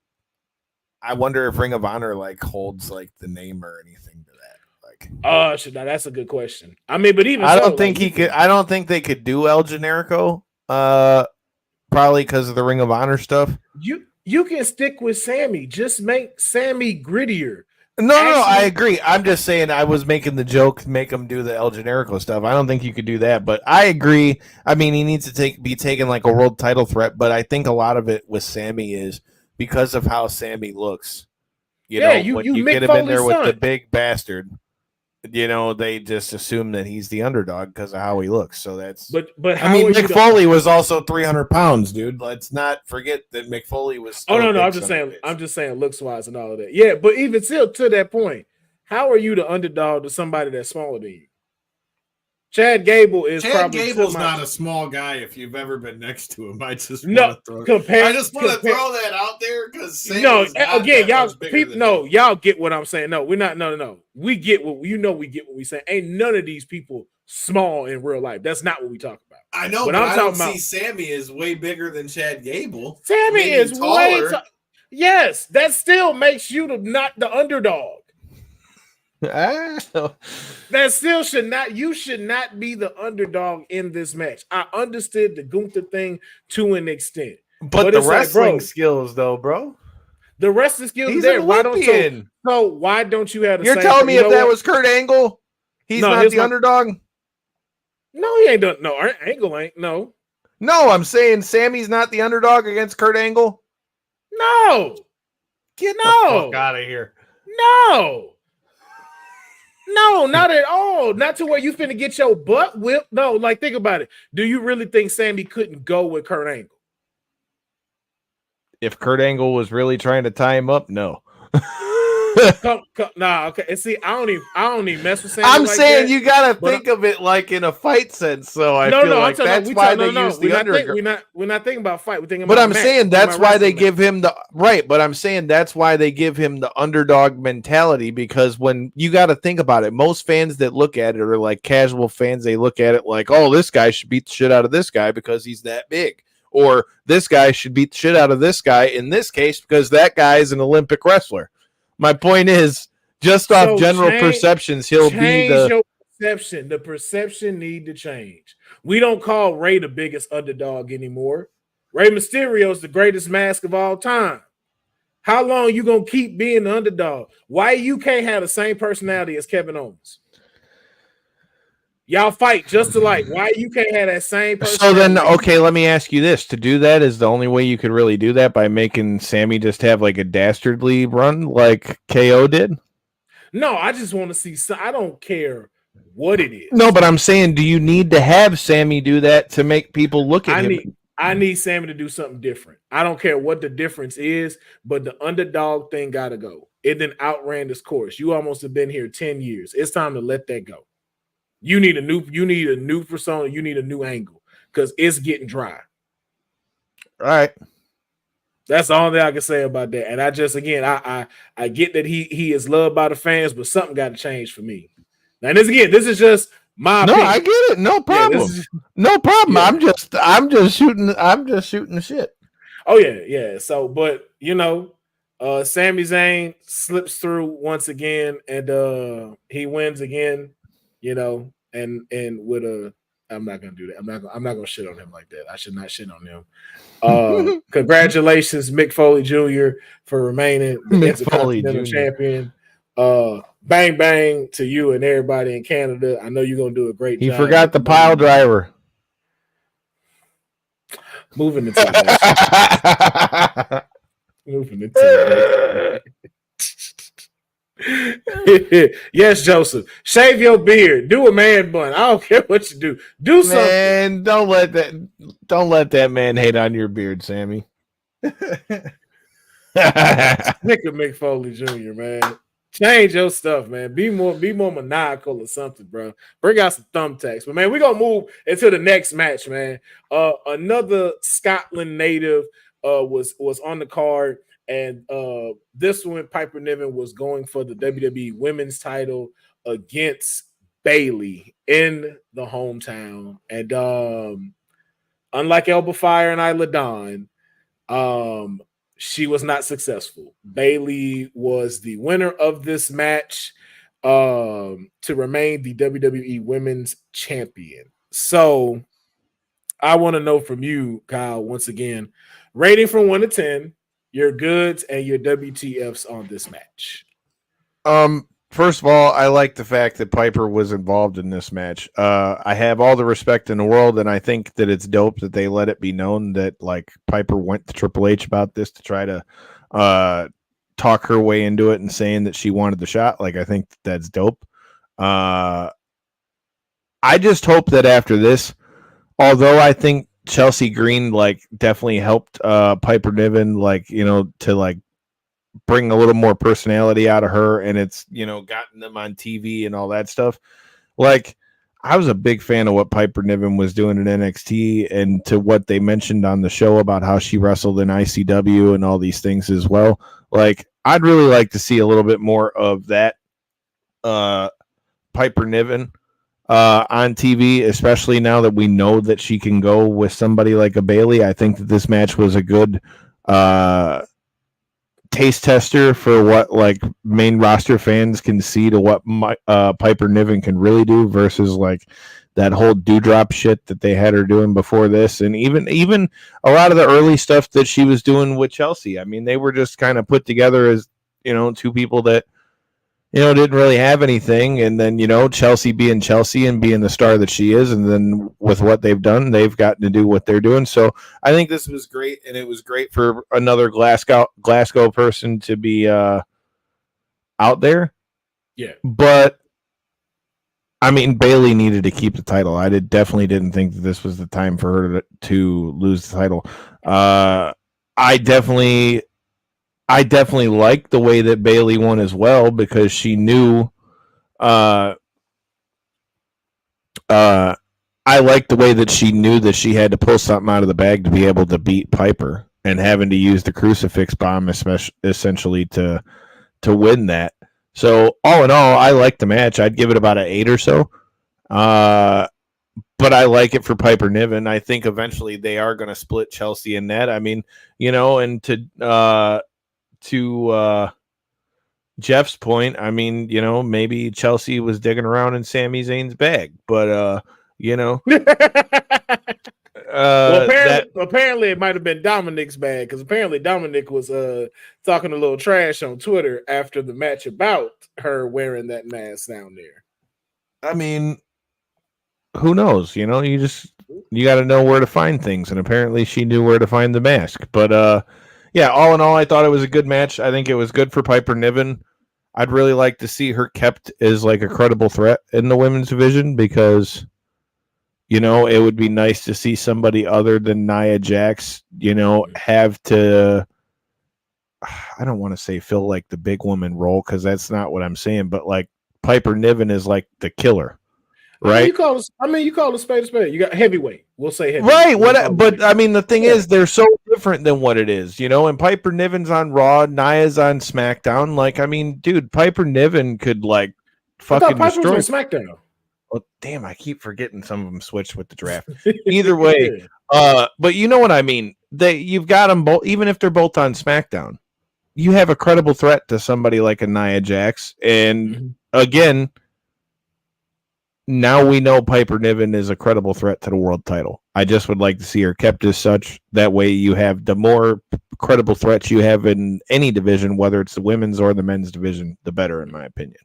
I wonder if Ring of Honor like holds like the name or anything to that? Like, that's a good question. I mean, but even I don't think he could. I don't think they could do El Generico. Probably because of the Ring of Honor stuff. You can stick with Sammy. Just make Sammy grittier. No, I agree. I'm just saying I was making the joke, make him do the El Generico stuff. I don't think you could do that, but I agree. I mean, he needs to be taken like a world title threat, but I think a lot of it with Sammy is because of how Sammy looks. You get him in there with the big bastard. They just assume that he's the underdog because of how he looks. So that's. But I mean, Mick Foley was also 300 pounds, dude. Let's not forget that Mick Foley was. Oh no, I'm just saying, looks wise and all of that. Yeah, but even still, to that point, how are you the underdog to somebody that's smaller than you? Chad Gable's not a small guy. If you've ever been next to him, I just want to throw that out there because y'all get what I'm saying. No, we're not. No. We get what we get what we say. Ain't none of these people small in real life. That's not what we talk about. I know, but I don't see Sammy is way bigger than Chad Gable. Sammy is taller. Yes, that still makes you not the underdog. That still you should not be the underdog in this match. I understood the Gunther thing to an extent, but the wrestling skills, though, bro. The wrestling skills he's there. Why don't you have? You're telling me if that was Kurt Angle, he's not the underdog. No, he ain't done. No, Angle ain't. No, I'm saying Sammy's not the underdog against Kurt Angle. No, get the fuck out of here. No, not at all. Not to where you finna get your butt whipped. No, like, think about it. Do you really think Sammy couldn't go with Kurt Angle? If Kurt Angle was really trying to tie him up, no. Nah, okay. And see, I don't even mess with Sammy. I'm saying you gotta think of it like in a fight sense. So I feel like that's why they use the underdog. We're not thinking about fight. We're thinking about. But I'm saying that's why they give him the right. But I'm saying that's why they give him the underdog mentality, because when you got to think about it, most fans that look at it are like casual fans. They look at it like, oh, this guy should beat the shit out of this guy because he's that big, or this guy should beat the shit out of this guy in this case because that guy is an Olympic wrestler. My point is, just off general perceptions, he'll be your perception. The perception need to change. We don't call Ray the biggest underdog anymore. Rey Mysterio is the greatest mask of all time. How long you gonna keep being the underdog? Why you can't have the same personality as Kevin Owens? Y'all fight just alike. Why you can't have that same personality? So then, okay, let me ask you this. To do that is the only way you could really do that, by making Sammy just have like a dastardly run like KO did? No, I just want to see. I don't care what it is. No, but I'm saying, do you need to have Sammy do that to make people look at him? I need Sammy to do something different. I don't care what the difference is, but the underdog thing got to go. It then outran this course. You almost have been here 10 years. It's time to let that go. You need a new persona. You need a new angle because it's getting dry. All right. That's the only thing I can say about that. And I just, again, I get that he is loved by the fans, but something got to change for me. Now, this is just my opinion. I get it. No problem. No problem. Yeah. I'm just shooting the shit. Oh yeah. So, but Sami Zayn slips through once again, and he wins again. And with a, I'm not gonna do that. I'm not gonna shit on him like that. I should not shit on him. Congratulations, Mick Foley Jr. for remaining the Intercontinental Champion. Bang bang to you and everybody in Canada. I know you're gonna do a great job. He forgot the pile driver. Moving into the next. Moving into the next. Yes, Joseph. Shave your beard. Do a man bun. I don't care what you do. Do something. Man, don't let that man hate on your beard, Sammy. Nick of Mick Foley Jr., man. Change your stuff, man. Be more maniacal or something, bro. Bring out some thumbtacks. But man, we're gonna move into the next match, man. Another Scotland native was on the card, and this one, Piper Niven, was going for the WWE Women's title against Bayley in the hometown. And unlike Elba Fire and Isla Dawn, she was not successful. Bayley was the winner of this match to remain the WWE Women's Champion. So I want to know from you, Kyle, once again, rating from 1 to 10, your goods and your WTFs on this match. First of all, I like the fact that Piper was involved in this match. I have all the respect in the world, and I think that it's dope that they let it be known that like Piper went to Triple H about this to try to talk her way into it and saying that she wanted the shot. Like, I think that's dope. I just hope that after this, although I think Chelsea Green like definitely helped Piper Niven to like bring a little more personality out of her, and it's gotten them on TV and all that stuff. Like, I was a big fan of what Piper Niven was doing in NXT and to what they mentioned on the show about how she wrestled in ICW and all these things as well. Like, I'd really like to see a little bit more of that Piper Niven on TV, especially now that we know that she can go with somebody like a Bayley. I think that this match was a good taste tester for what like main roster fans can see to what Piper Niven can really do versus like that whole dewdrop shit that they had her doing before this, and even a lot of the early stuff that she was doing with Chelsea. I mean, they were just kind of put together as two people that didn't really have anything, and then Chelsea being Chelsea and being the star that she is, and then with what they've done, they've gotten to do what they're doing. So I think this was great, and it was great for another Glasgow person to be out there. Yeah, but I mean, Bayley needed to keep the title. I definitely didn't think that this was the time for her to lose the title. I definitely like the way that Bayley won as well, because she knew. I like the way that she knew that she had to pull something out of the bag to be able to beat Piper, and having to use the crucifix bomb, essentially to win that. So all in all, I like the match. I'd give it about an 8 or so. But I like it for Piper Niven. I think eventually they are going to split Chelsea in that. I mean, and to Jeff's point, I mean, maybe Chelsea was digging around in Sami Zayn's bag, but apparently it might have been Dominic's bag, because apparently Dominic was talking a little trash on Twitter after the match about her wearing that mask down there. I mean, who knows? You got to know where to find things, and apparently she knew where to find the mask. But yeah, all in all, I thought it was a good match. I think it was good for Piper Niven. I'd really like to see her kept as like a credible threat in the women's division, because it would be nice to see somebody other than Nia Jax, have to, I don't want to say fill like the big woman role, because that's not what I'm saying, but like Piper Niven is like the killer. right? You call a spade a spade. You got heavyweight. We'll say heavyweight. Right. But I mean, the thing is, they're so different than what it is, And Piper Niven's on Raw, Nia's on SmackDown. Like, I mean, dude, Piper Niven could like fucking destroy was on SmackDown. Well, damn, I keep forgetting some of them switched with the draft. Either way, but you know what I mean. You've got them both, even if they're both on SmackDown. You have a credible threat to somebody like a Nia Jax, and again. Now we know Piper Niven is a credible threat to the world title. I just would like to see her kept as such. That way you have the more credible threats you have in any division, whether it's the women's or the men's division, the better, in my opinion.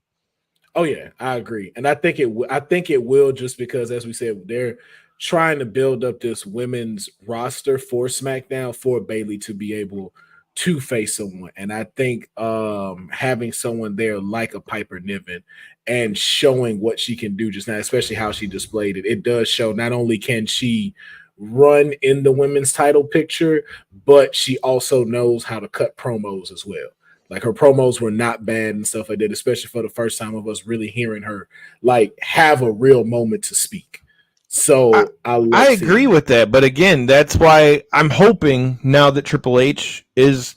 Oh, yeah, I agree. And I think it will just because, as we said, they're trying to build up this women's roster for SmackDown for Bayley to be able to face someone. And I think having someone there like a Piper Niven and showing what she can do just now, especially how she displayed it, it does show not only can she run in the women's title picture, but she also knows how to cut promos as well. Like her promos were not bad and stuff like that, especially for the first time of us really hearing her like have a real moment to speak. So I agree with that, but again, that's why I'm hoping now that Triple H is,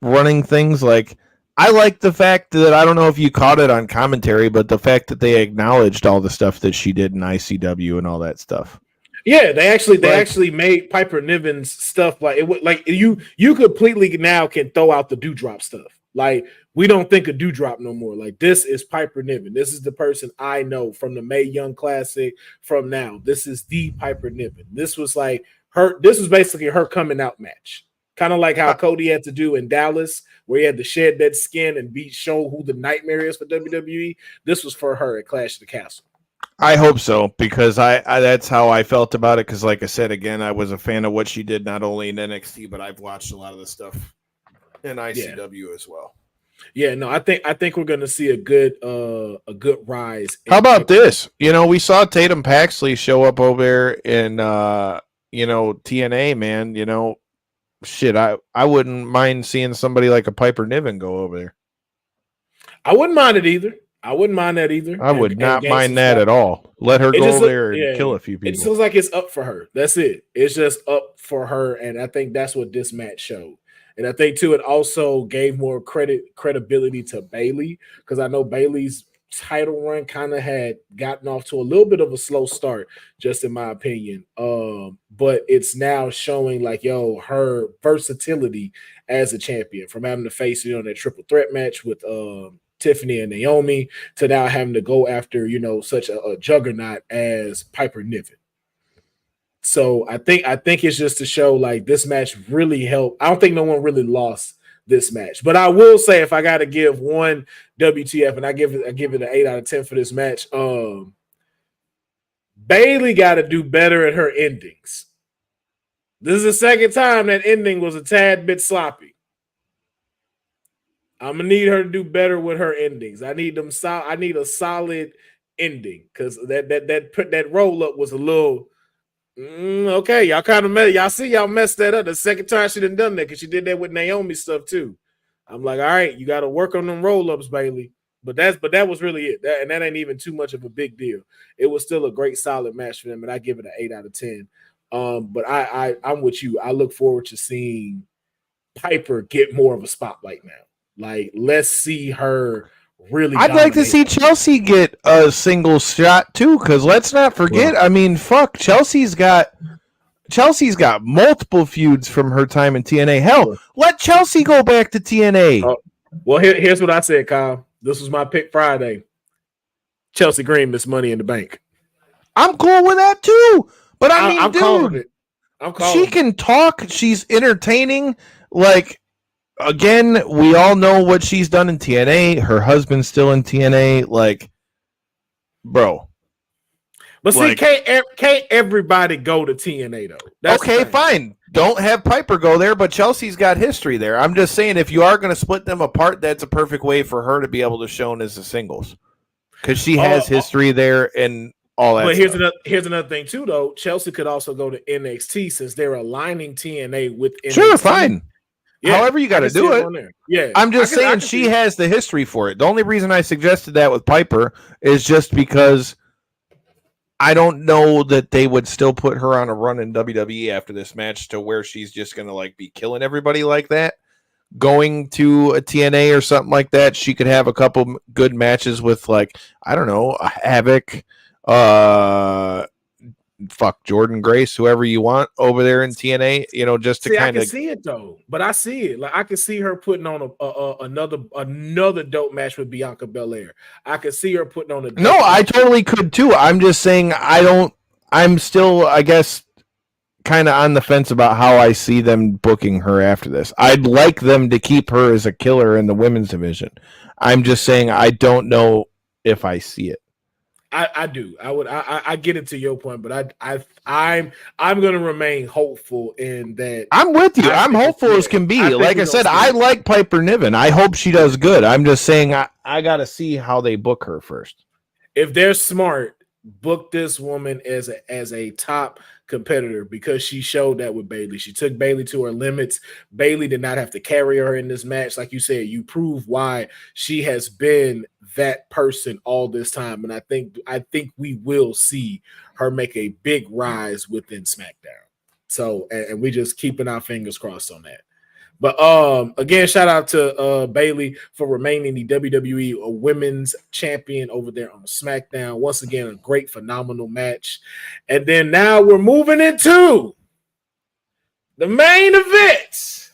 running things. Like I like the fact that I don't know if you caught it on commentary, but the fact that they acknowledged all the stuff that she did in ICW and all that stuff. Yeah, they actually made Piper Niven's stuff like it. Like you completely now can throw out the dewdrop stuff. Like we don't think of dewdrop no more. Like this is Piper Niven. This is the person I know from the Mae Young Classic. From now, this is the Piper Niven. This was like her. This was basically her coming out match, kind of like how Cody had to do in Dallas, where he had to shed that skin and show who the nightmare is for WWE. This was for her at Clash of the Castle. I hope so, because I that's how I felt about it. Because, like I said, again, I was a fan of what she did, not only in NXT, but I've watched a lot of the stuff in ICW as well. Yeah, no, I think we're gonna see a good rise. How about this? We saw Tatum Paxley show up over there in TNA, man. Shit, I wouldn't mind seeing somebody like a Piper Niven go over there. I wouldn't mind it either. I wouldn't mind that either. I would not mind that at all. Let her go over there and kill a few people. It feels like it's up for her. That's it. It's just up for her, and I think that's what this match showed. And I think too, it also gave more credibility to Bayley, because I know Bayley's title run kind of had gotten off to a little bit of a slow start, just in my opinion. But it's now showing like, her versatility as a champion, from having to face that triple threat match with Tiffany and Naomi to now having to go after such a juggernaut as Piper Niven. So I think it's just to show like this match really helped. I don't think no one really lost this match, but I will say if I got to give one WTF, and I give it an 8 out of 10 for this match, Bayley got to do better at her endings. This is the second time that ending was a tad bit sloppy. I'm gonna need her to do better with her endings. I need a solid ending, because that roll up was a little. Okay, y'all kind of y'all messed that up. The second time she done that, because she did that with Naomi stuff too. I'm like, all right, you got to work on them roll-ups, Bayley. But that was really it. That ain't even too much of a big deal. It was still a great, solid match for them, and I give it an 8 out of 10. But I'm with you. I look forward to seeing Piper get more of a spotlight now. Like, let's see her really. I'd like to see Chelsea get a single shot too, because let's not forget. Chelsea's got multiple feuds from her time in TNA. Hell, let Chelsea go back to TNA. Well, here's what I said, Kyle. This was my pick Friday. Chelsea Green, Miss Money in the Bank. I'm cool with that too. But I'm calling it. She can talk. She's entertaining. Like. Again, we all know what she's done in TNA. Her husband's still in TNA. Like, bro. But see, can't everybody go to TNA, though? That's okay, fine. Don't have Piper go there, but Chelsea's got history there. I'm just saying, if you are going to split them apart, that's a perfect way for her to be able to show as a singles. Because she has history there and all that But here's another thing, too, though. Chelsea could also go to NXT, since they're aligning TNA with NXT. Sure, fine. Yeah, however you got to do it. Yeah, I'm just saying she has the history for it. The only reason I suggested that with Piper is just because I don't know that they would still put her on a run in WWE after this match to where she's just going to like be killing everybody like that. Going to a TNA or something like that, she could have a couple good matches with like, I don't know, a Havoc, Jordan Grace, whoever you want over there in TNA, just to kind I of can see it though, but I see it. Like I can see her putting on another dope match with Bianca Belair. I could see her putting on a No, I totally could too. I'm just saying I'm still, I guess, kind of on the fence about how I see them booking her after this. I'd like them to keep her as a killer in the women's division. I'm just saying I don't know if I see it. I do. I get it to your point, but I'm gonna remain hopeful in that. I'm with you. I'm hopeful as can be. Like I said, I like Piper Niven. I hope she does good. I'm just saying I gotta see how they book her first. If they're smart, book this woman as a top competitor, because she showed that with Bayley. She took Bayley to her limits. Bayley did not have to carry her in this match. Like you said, you prove why she has been that person all this time. And I think we will see her make a big rise within SmackDown. So, and we just keeping our fingers crossed on that. But again, shout out to Bayley for remaining the WWE Women's Champion over there on SmackDown. Once again, a great, phenomenal match. And then now we're moving into the main event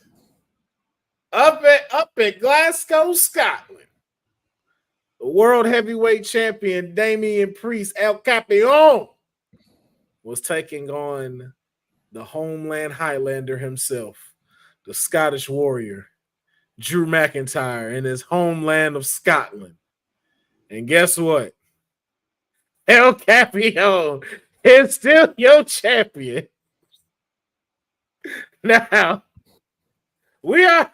up at Glasgow, Scotland. The World Heavyweight Champion Damian Priest, El Campeon, was taking on the Homeland Highlander himself, the Scottish Warrior, Drew McIntyre, in his homeland of Scotland. And guess what? El Campeon is still your champion. Now, we are...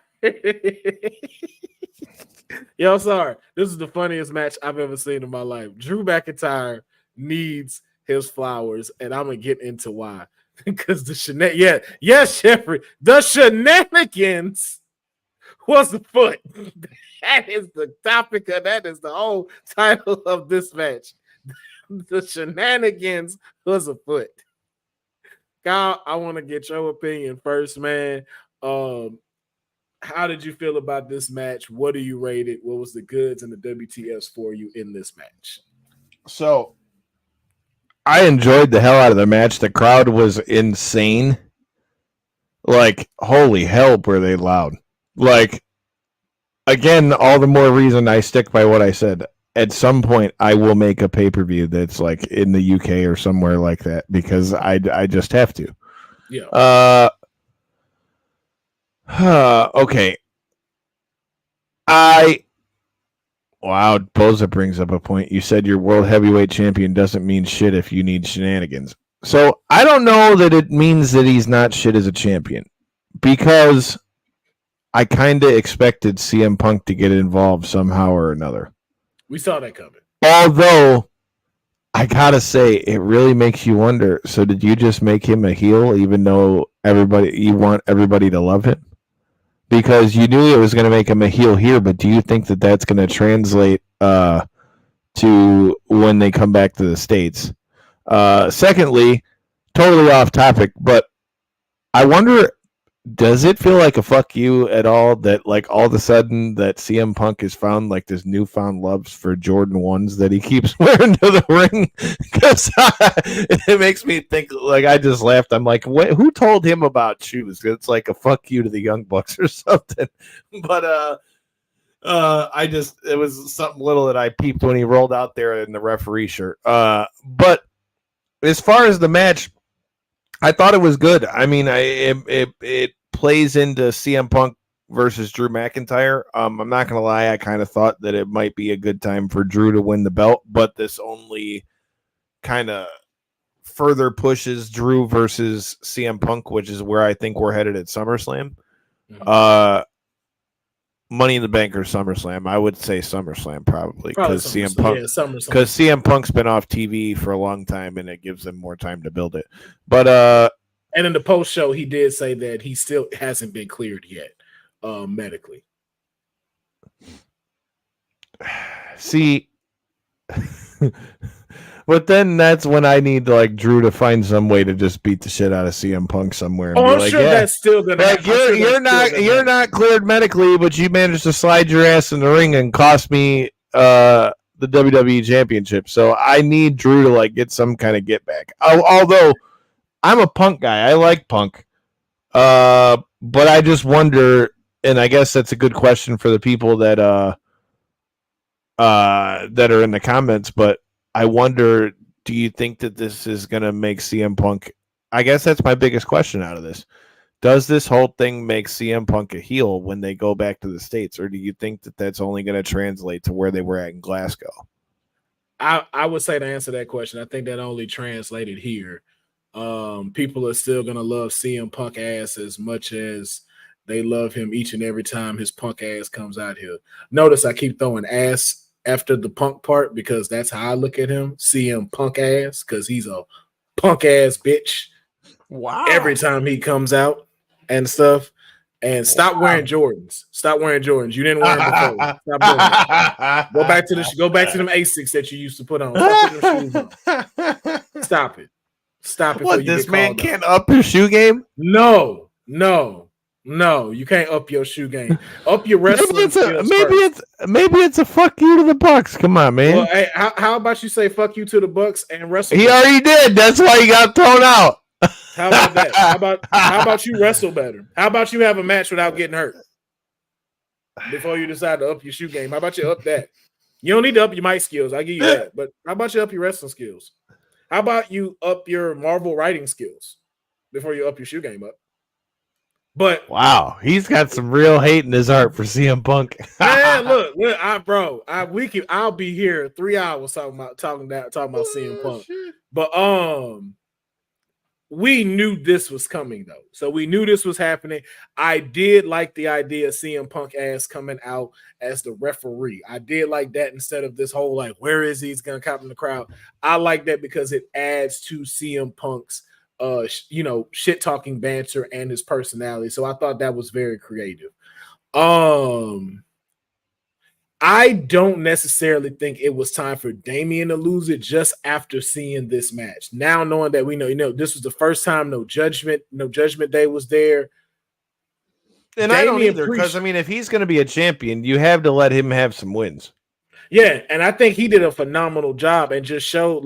Yo, sorry. This is the funniest match I've ever seen in my life. Drew McIntyre needs his flowers, and I'm going to get into why. Because yes, Jeffrey, the shenanigans was afoot. That is the topic of that is the whole title of this match. The shenanigans was afoot. Kyle, I want to get your opinion first, man. How did you feel about this match? What do you rate it? What was the goods and the WTFs for you in this match? So I enjoyed the hell out of the match. The crowd was insane. Like, holy hell, were they loud. Like, again, all the more reason I stick by what I said. At some point, I will make a pay-per-view that's like in the UK or somewhere like that, because I just have to. Yeah. Okay. Wow, Boza brings up a point. You said your world heavyweight champion doesn't mean shit if you need shenanigans. So I don't know that it means that he's not shit as a champion, because I kind of expected CM Punk to get involved somehow or another. We saw that coming. Although, I gotta say, it really makes you wonder, so did you just make him a heel even though you want everybody to love him? Because you knew it was going to make him a heel here, but do you think that that's going to translate to when they come back to the States? Secondly, totally off topic, but I wonder, does it feel like a fuck you at all that like all of a sudden that CM Punk has found like this newfound love for Jordan 1s that he keeps wearing to the ring? Because it makes me think, like, I just laughed. I'm like, who told him about shoes? It's like a fuck you to the Young Bucks or something. But it was something little that I peeped when he rolled out there in the referee shirt. But as far as the match, I thought it was good. I mean, it plays into CM Punk versus Drew McIntyre. I'm not going to lie. I kind of thought that it might be a good time for Drew to win the belt, but this only kind of further pushes Drew versus CM Punk, which is where I think we're headed at SummerSlam. Mm-hmm. Money in the Bank or SummerSlam. I would say SummerSlam probably because CM Punk's been off TV for a long time and it gives them more time to build it. But and in the post show, he did say that he still hasn't been cleared yet, medically. See, But then that's when I need like Drew to find some way to just beat the shit out of CM Punk somewhere. And Oh, be I'm like, sure that's still gonna. Like you're not cleared medically, but you managed to slide your ass in the ring and cost me the WWE Championship. So I need Drew to like get some kind of get back. Although I'm a Punk guy, I like Punk, but I just wonder, and I guess that's a good question for the people that that are in the comments. But I wonder, do you think that this is gonna make CM Punk? I guess that's my biggest question out of this. Does this whole thing make CM Punk a heel when they go back to the States, or do you think that that's only going to translate to where they were at in Glasgow? I would say to answer that question, I think that only translated here. People are still going to love CM Punk ass as much as they love him each and every time his punk ass comes out here. Notice I keep throwing ass after the Punk part because that's how I look at him, CM Punk ass, because he's a punk ass bitch. Wow. Every time he comes out and stuff. And stop wearing Jordans. Stop wearing Jordans. You didn't wear them before. Stop doing that. Go back to them Asics that you used to put on. Stop putting them shoes on. Stop it. Stop it. What, this man can't up his shoe game? No. You can't up your shoe game. Up your wrestling skills. Maybe it's a fuck you to the Bucks. Come on, man. Well, hey, how about you say fuck you to the Bucks and wrestle? He already did. That's why he got thrown out. How about that? How about you wrestle better? How about you have a match without getting hurt before you decide to up your shoe game? How about you up that? You don't need to up your mic skills. I give you that. But how about you up your wrestling skills? How about you up your Marvel writing skills before you up your shoe game up? But wow, he's got some real hate in his heart for CM Punk. Man, look, I'll be here 3 hours talking about CM Punk. Shit. But we knew this was coming though. So we knew this was happening. I did like the idea of CM Punk ass coming out as the referee. I did like that instead of this whole like, where is he? He's gonna cop in the crowd. I like that because it adds to CM Punk's shit talking banter and his personality. So I thought that was very creative. I don't necessarily think it was time for Damian to lose it just after seeing this match. Now knowing that we know, this was the first time no judgment day was there. And Damian, I don't either, because I mean, if he's going to be a champion, you have to let him have some wins. Yeah, and I think he did a phenomenal job and just showed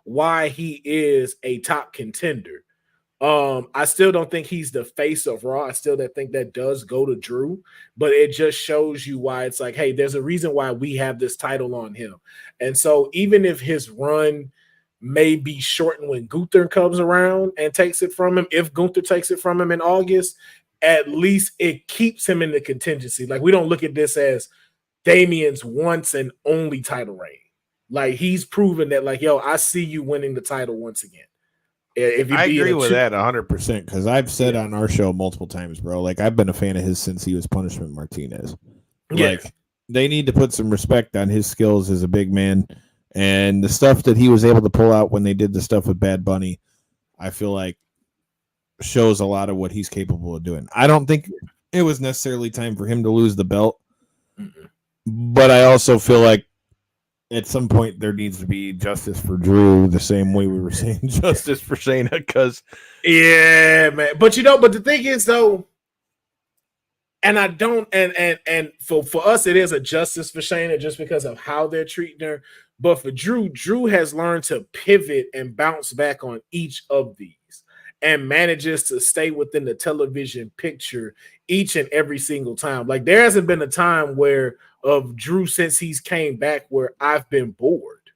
why he is a top contender. I still don't think he's the face of Raw. I still think that does go to Drew, but it just shows you why it's like, hey, there's a reason why we have this title on him. And so even if his run may be shortened when Gunther comes around and takes it from him, if Gunther takes it from him in August, at least it keeps him in the contingency. Like, we don't look at this as Damian's once and only title reign. Like, he's proven that, like, yo, I see you winning the title once again. If I agree with that 100%, because I've said on our show multiple times, bro, like, I've been a fan of his since he was Punishment Martinez. Yeah. Like, they need to put some respect on his skills as a big man, and the stuff that he was able to pull out when they did the stuff with Bad Bunny, I feel like shows a lot of what he's capable of doing. I don't think it was necessarily time for him to lose the belt, but I also feel like at some point there needs to be justice for Drew, the same way we were saying justice for Shayna, because man. But the thing is though, and I don't, and for us it is a justice for Shayna just because of how they're treating her. But for Drew has learned to pivot and bounce back on each of these and manages to stay within the television picture each and every single time. Like, there hasn't been a time where of Drew since he's came back where I've been bored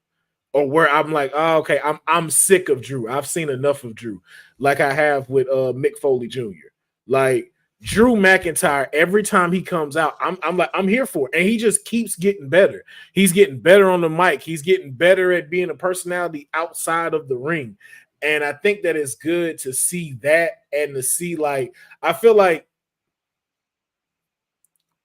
or where I'm like, oh, okay, I'm sick of Drew. I've seen enough of Drew, like I have with Mick Foley Jr. Like, Drew McIntyre, every time he comes out, I'm here for it. And he just keeps getting better. He's getting better on the mic. He's getting better at being a personality outside of the ring. And I think that it's good to see that and to see, like, I feel like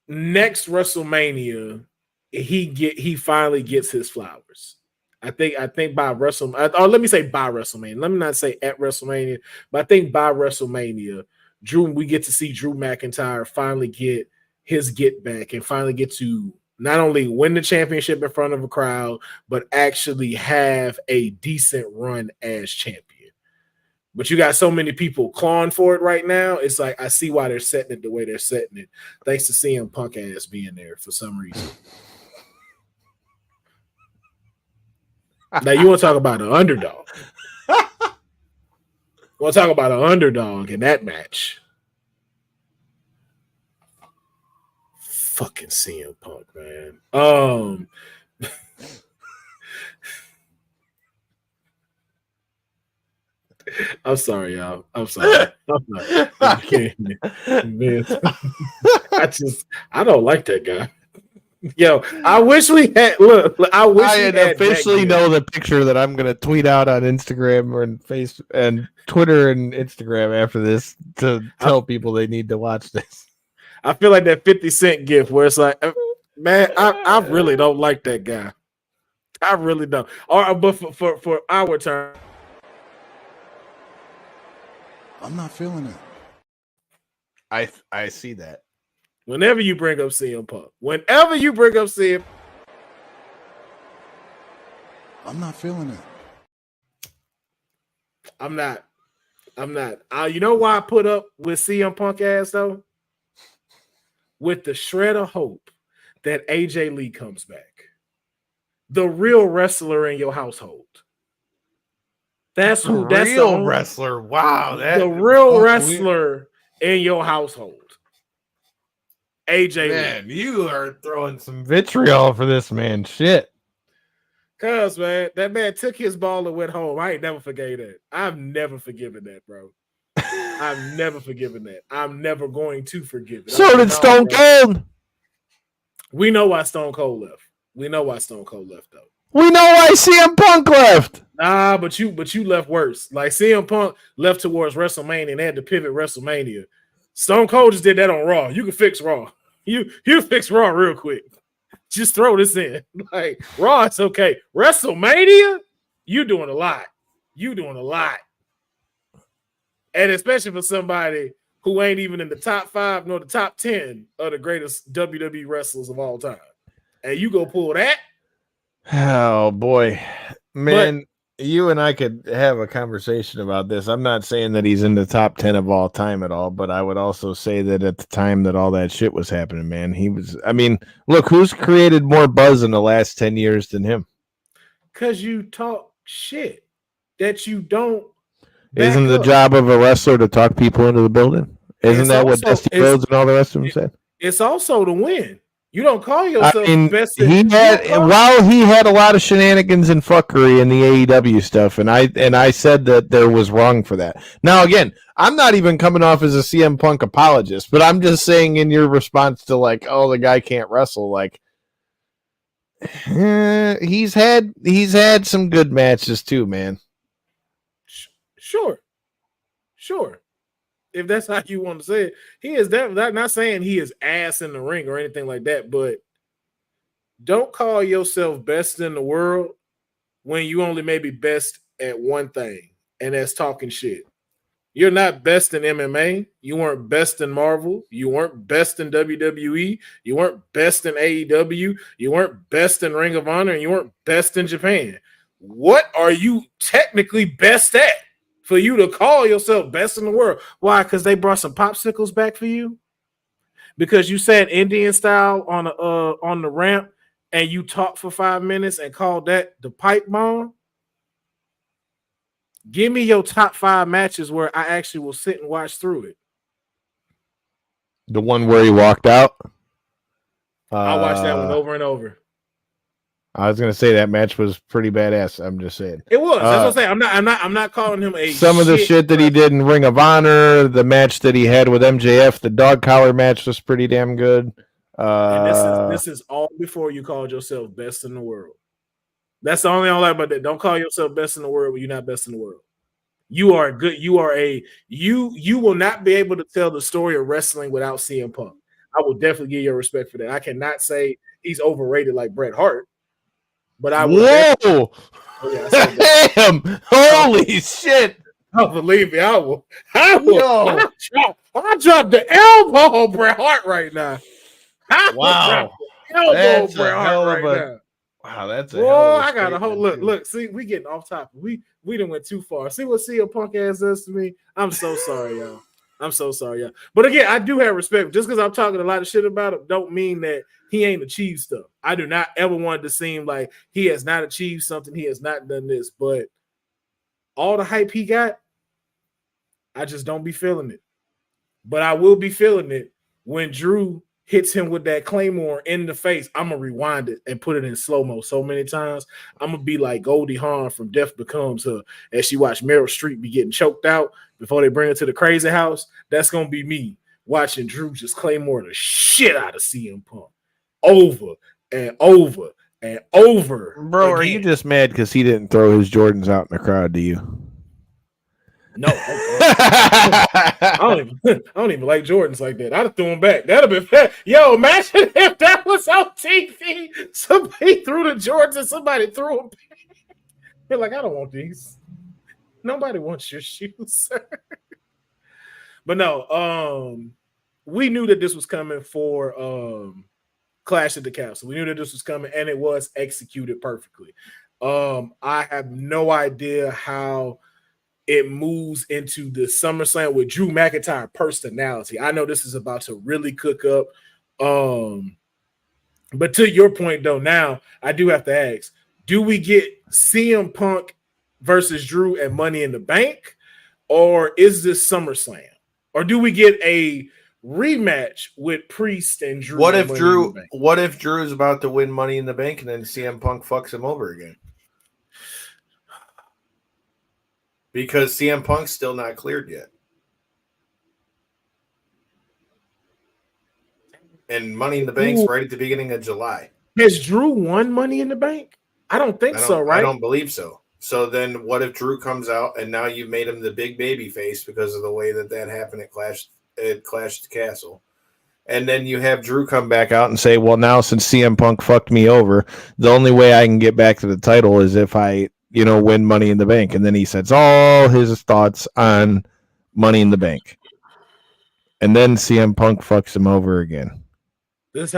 next WrestleMania, he finally gets his flowers. I think by WrestleMania, or let me say by WrestleMania. Let me not say at WrestleMania, but I think by WrestleMania, we get to see Drew McIntyre finally get his get back and finally get to not only win the championship in front of a crowd, but actually have a decent run as champion. But you got so many people clawing for it right now. It's like I see why they're setting it the way they're setting it. Thanks to CM Punk ass being there for some reason. Now you want to talk about an underdog. Want to talk about an underdog in that match. Fucking CM Punk, man. I'm sorry, y'all. I'm sorry. I can't, man. I don't like that guy. Yo, I wish we had. Look, I wish I we had officially know the picture that I'm gonna tweet out on Instagram or Face and Twitter and Instagram after this to tell people they need to watch this. I feel like that 50 Cent gift where it's like, man, I really don't like that guy. I really don't. But for our turn, I'm not feeling it. I see that. whenever you bring up CM Punk, I'm not feeling it. I'm not. You know why I put up with CM Punk ass though? With the shred of hope that AJ Lee comes back. The real wrestler in your household. That's who. That's the real only, wrestler. Wow, the real wrestler in your household. AJ man, Lee. you are throwing some vitriol for this man. Shit. Cause man, that man took his ball and went home. I ain't never forgave that. I've never forgiven that, bro. I've never forgiven that. I'm never going to forgive it. So did Stone Cold. We know why Stone Cold left. We know why Stone Cold left, though. We know why CM Punk left. Nah, but you left worse. Like CM Punk left towards WrestleMania and they had to pivot WrestleMania. Stone Cold just did that on Raw. You can fix Raw. You fix Raw real quick. Just throw this in. Like Raw, it's okay. WrestleMania, you doing a lot. And especially for somebody who ain't even in the top 5 nor the top 10 of the greatest WWE wrestlers of all time. And you go pull that. Oh boy, man, you and I could have a conversation about this. I'm not saying that he's in the top 10 of all time at all, but I would also say that at the time that all that shit was happening, man, he was. I mean, look, who's created more buzz in the last 10 years than him? Because you talk shit that you don't. Isn't the job of a wrestler to talk people into the building? Isn't that what Dusty Rhodes and all the rest of them said? It's also to win. You don't call yourself best. While he had a lot of shenanigans and fuckery in the AEW stuff, and I said that there was wrong for that. Now again, I'm not even coming off as a CM Punk apologist, but I'm just saying in your response to like, oh, the guy can't wrestle, like he's had some good matches too, man. Sure. If that's how you want to say it, he is definitely not saying he is ass in the ring or anything like that, but don't call yourself best in the world when you only may be best at one thing, and that's talking shit. You're not best in MMA. You weren't best in Marvel. You weren't best in WWE. You weren't best in AEW. You weren't best in Ring of Honor, and you weren't best in Japan. What are you technically best at? For you to call yourself best in the world. Why? Because they brought some popsicles back for you? Because you said Indian style on the ramp and you talked for 5 minutes and called that the pipe bomb? Give me your top 5 matches where I actually will sit and watch through it. The one where he walked out? I watched that one over and over. I was gonna say that match was pretty badass. I'm just saying it was. That's what I'm saying. I'm not calling him a. Some of the shit that he did in Ring of Honor, the match that he had with MJF, the dog collar match was pretty damn good. And this is all before you called yourself best in the world. That's the only thing I like about that. Don't call yourself best in the world when you're not best in the world. You are good. You will not be able to tell the story of wrestling without CM Punk. I will definitely give you respect for that. I cannot say he's overrated like Bret Hart. But I will. Whoa! Damn! Holy shit! Oh, believe me, I will. I drop the elbow on Bret Hart right now. Wow! elbow That's Bret a Hart hell right of a now. wow. That's a Boy, hell of a I got a whole statement, too. look. See, we getting off topic. We didn't went too far. See what CM Punk ass does to me. I'm so sorry, y'all. I'm so sorry, y'all. But again, I do have respect. Just because I'm talking a lot of shit about him, don't mean that he ain't achieved stuff. I do not ever want it to seem like he has not achieved something. He has not done this. But all the hype he got, I just don't be feeling it. But I will be feeling it when Drew hits him with that Claymore in the face. I'm gonna rewind it and put it in slow-mo so many times. I'm gonna be like Goldie Hawn from Death Becomes Her as she watched Meryl Streep be getting choked out before they bring her to the crazy house. That's gonna be me watching Drew just Claymore the shit out of CM Punk over and over and over. Bro, again. are you just mad because he didn't throw his Jordans out in the crowd to you? No, I don't even like Jordans like that. I'd have threw them back. That'd have been fair. Yo, imagine if that was on TV. Somebody threw the Jordans and somebody threw them back. They're like, I don't want these. Nobody wants your shoes, sir. But no, we knew that this was coming for Clash at the Castle. We knew that this was coming, and it was executed perfectly. I have no idea how it moves into the SummerSlam with Drew McIntyre personality. I know this is about to really cook up. But to your point, though, now I do have to ask, do we get CM Punk versus Drew at Money in the Bank, or is this SummerSlam? Or do we get a rematch with Priest and Drew? What if Drew is about to win Money in the Bank and then CM Punk fucks him over again? Because CM Punk's still not cleared yet. And Money in the Bank's right at the beginning of July. Has Drew won Money in the Bank? I don't think so, right? I don't believe so. So then what if Drew comes out and now you've made him the big baby face because of the way that happened at Clash at the Castle? And then you have Drew come back out and say, well, now since CM Punk fucked me over, the only way I can get back to the title is if I win Money in the Bank. And then he says all his thoughts on Money in the Bank. And then CM Punk fucks him over again. This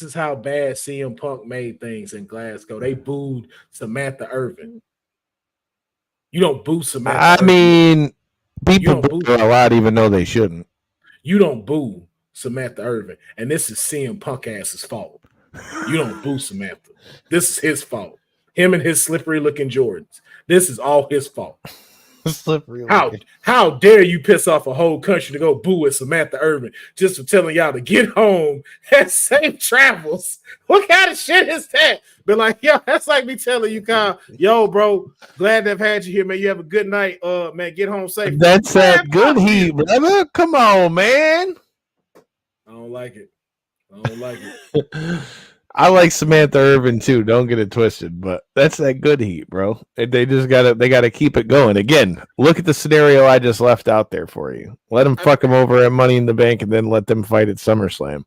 is how bad CM Punk made things in Glasgow. They booed Samantha Irvin. You don't boo Samantha Irvin. People boo her a lot even though they shouldn't. You don't boo Samantha Irvin. And this is CM Punk ass's fault. You don't boo Samantha. This is his fault. Him and his slippery looking Jordans. This is all his fault. Slippery. How dare you piss off a whole country to go boo at Samantha Irvin just for telling y'all to get home and safe travels? What kind of shit is that? But like, yo, that's like me telling you, Kyle, yo, bro, glad to have had you here, man. You have a good night, man. Get home safe. That's that good heat, brother. Come on, man. I don't like it. I like Samantha Irvin too. Don't get it twisted, but that's that good heat, bro. They just gotta keep it going. Again, look at the scenario I just left out there for you. Let them fuck him over at Money in the Bank, and then let them fight at SummerSlam.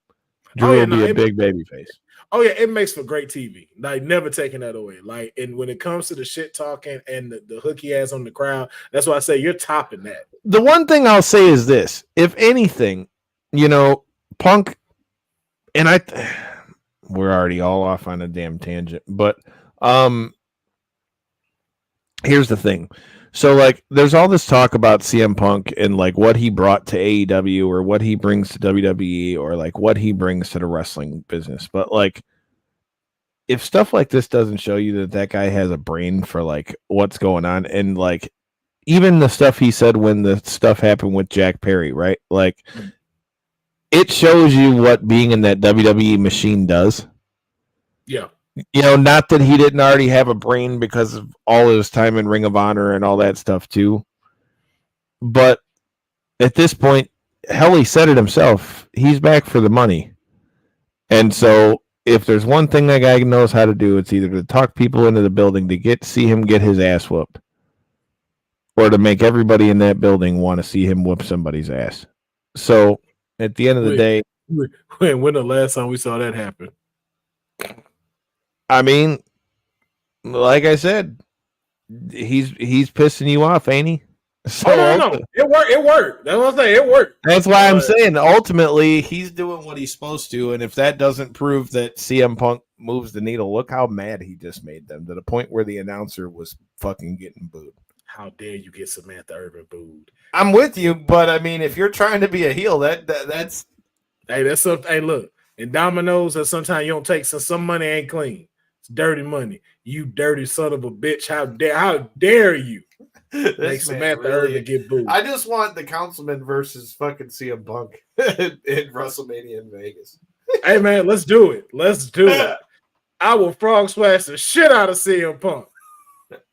Drew will be a big baby face. Oh yeah, it makes for great TV. Like never taking that away. Like, and when it comes to the shit talking and the hook he has on the crowd, that's why I say you're topping that. The one thing I'll say is this: if anything, Punk and we're already all off on a damn tangent, but here's the thing. So like there's all this talk about CM Punk and like what he brought to AEW or what he brings to WWE or like what he brings to the wrestling business. But like if stuff like this doesn't show you that guy has a brain for like what's going on, and like even the stuff he said when the stuff happened with Jack Perry, right? Like it shows you what being in that WWE machine does. Yeah. Not that he didn't already have a brain because of all his time in Ring of Honor and all that stuff too. But at this point, hell, he said it himself. He's back for the money. And so if there's one thing that guy knows how to do, it's either to talk people into the building to see him get his ass whooped, or to make everybody in that building want to see him whoop somebody's ass. So at the end of the day, when the last time we saw that happen? I mean, like I said, he's pissing you off, ain't he? So Oh no, it worked. It worked. That's what I'm saying. It worked. that's why I'm saying ultimately he's doing what he's supposed to, and if that doesn't prove that CM Punk moves the needle, look how mad he just made them to the point where the announcer was fucking getting booed. How dare you get Samantha Irvin booed? I'm with you, but I mean, if you're trying to be a heel, that's Hey, that's something. Hey, look, in Domino's, that sometimes you don't take some money ain't clean. It's dirty money. You dirty son of a bitch. How dare you make Samantha Irvin get booed? I just want the Councilman versus fucking CM Punk in WrestleMania in Vegas. Hey man, let's do it. Let's do it. I will frog splash the shit out of CM Punk.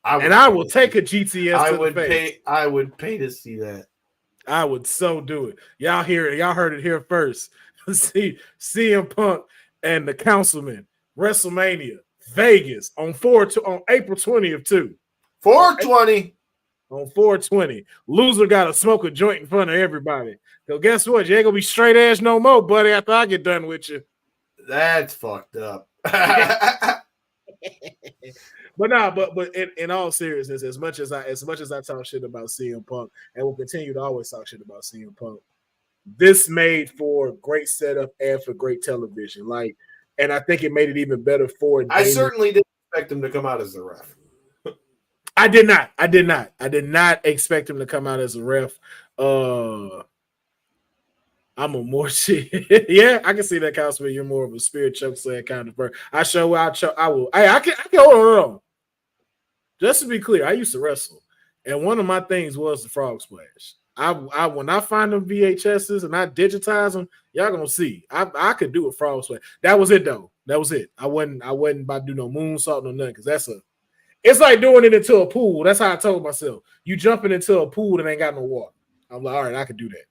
I will take a GTS to the face. I would pay to see that. I would so do it. Y'all hear it. Y'all heard it here first. See CM Punk and the Councilman, WrestleMania, Vegas on April 20th too. 420 on 420. Loser got to smoke a joint in front of everybody. So guess what? You ain't gonna be straight ass no more, buddy. After I get done with you. That's fucked up. But in all seriousness, as much as I talk shit about CM Punk and will continue to always talk shit about CM Punk, this made for great setup and for great television. Like, and I think it made it even better for I certainly didn't expect him to come out as the ref. I did not expect him to come out as a ref. I'm a more shit. Yeah, I can see that, Councilman. You're more of a spirit choke slam kind of person. I will. I can hold on. Just to be clear, I used to wrestle, and one of my things was the frog splash. I when I find them VHSs and I digitize them, y'all gonna see. I could do a frog splash. That was it though. That was it. I wasn't about to do no moonsault or nothing because it's like doing it into a pool. That's how I told myself. You jumping into a pool that ain't got no water. I'm like, all right, I could do that.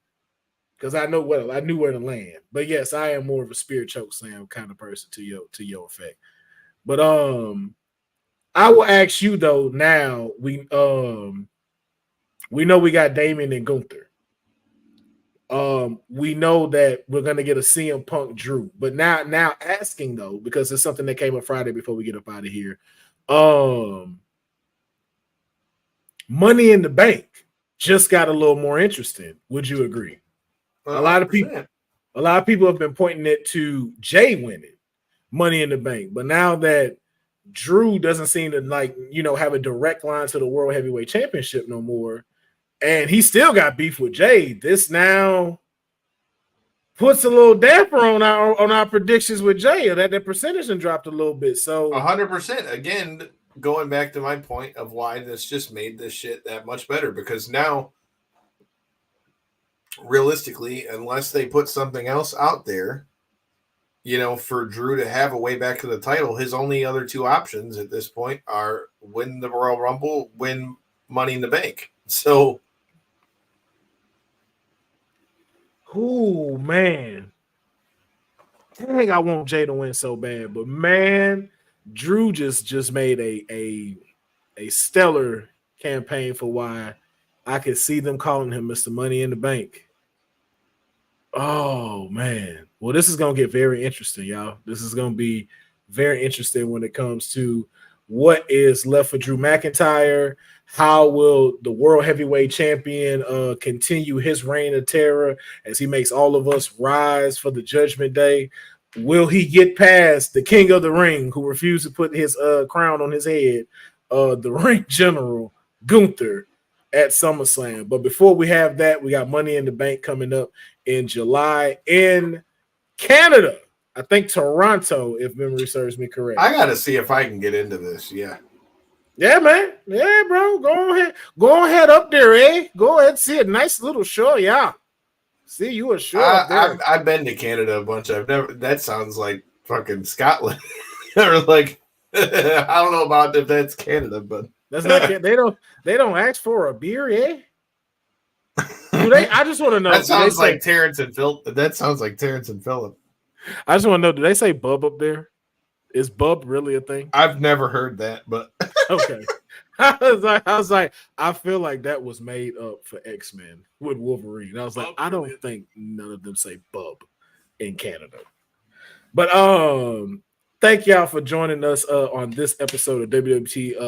Because I knew where to land. But yes, I am more of a spirit choke slam kind of person to your effect. But I will ask you though. Now we know we got Damien and Gunther. We know that we're gonna get a CM Punk Drew. But now asking though, because it's something that came up Friday before we get up out of here. Money in the Bank just got a little more interesting. Would you agree? 100%. A lot of people have been pointing it to Jay winning Money in the Bank, but now that Drew doesn't seem to have a direct line to the World Heavyweight Championship no more, and he still got beef with Jay, this now puts a little damper on our predictions with Jay. That the percentage dropped a little bit. So 100%. Again, going back to my point of why this just made this shit that much better, because now, realistically, unless they put something else out there, for Drew to have a way back to the title, his only other two options at this point are win the Royal Rumble, win Money in the Bank. So, oh man, dang, I want Jay to win so bad, but man, Drew just made a stellar campaign for why I could see them calling him Mr. Money in the Bank. Oh man. Well, this is gonna get very interesting, y'all. This is gonna be very interesting when it comes to what is left for Drew McIntyre. How will the World Heavyweight Champion continue his reign of terror as he makes all of us rise for the Judgment Day? Will he get past the King of the Ring, who refused to put his crown on his head, the Ring General Gunther, at SummerSlam? But before we have that, we got Money in the Bank coming up in July in Canada. I think Toronto, if memory serves me correct. I got to see if I can get into this. Yeah, man. Yeah, bro. Go ahead up there, eh? Go ahead and see a nice little show. Yeah. See, you a show up there. I've been to Canada a bunch. That sounds like fucking Scotland. Or like, I don't know about if that's Canada, but that's not. They don't ask for a beer, eh? Do they? I just want to know. That sounds like Terrence and Phil. That sounds like Terrence and Phillip. I just want to know. Do they say bub up there? Is bub really a thing? I've never heard that, but okay. I was like, I feel like that was made up for X-Men with Wolverine. I was like, I don't think none of them say bub in Canada. But Thank y'all for joining us on this episode of WWT.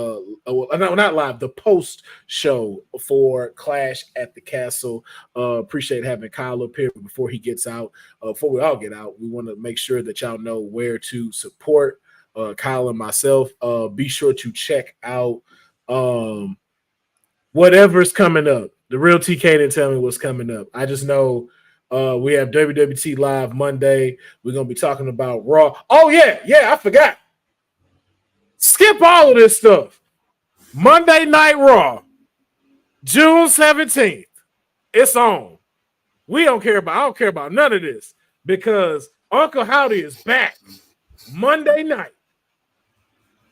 No, not live, the post show for Clash at the Castle. Appreciate having Kyle up here before he gets out. Before we all get out, we want to make sure that y'all know where to support Kyle and myself. Be sure to check out whatever's coming up. The real TK didn't tell me what's coming up. I just know we have WWT Live Monday. We're going to be talking about Raw. Oh, yeah, I forgot. Skip all of this stuff. Monday Night Raw, June 17th. It's on. I don't care about none of this because Uncle Howdy is back Monday night.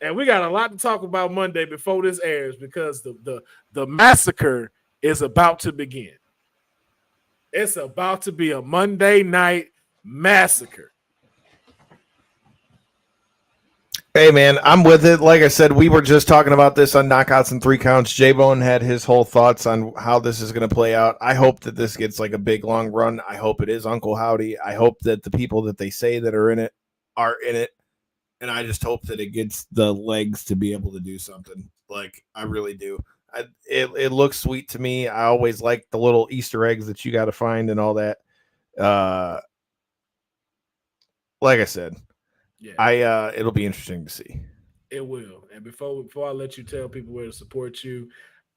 And we got a lot to talk about Monday before this airs because the massacre is about to begin. It's about to be a Monday night massacre. Hey, man, I'm with it. Like I said, we were just talking about this on Knockouts and 3 Counts. J-Bone had his whole thoughts on how this is going to play out. I hope that this gets like a big, long run. I hope it is Uncle Howdy. I hope that the people that they say that are in it. And I just hope that it gets the legs to be able to do something. Like, I really do. It looks sweet to me. I always like the little Easter eggs that you got to find and all that. Like I said, it'll be interesting to see. It will. And before I let you tell people where to support you,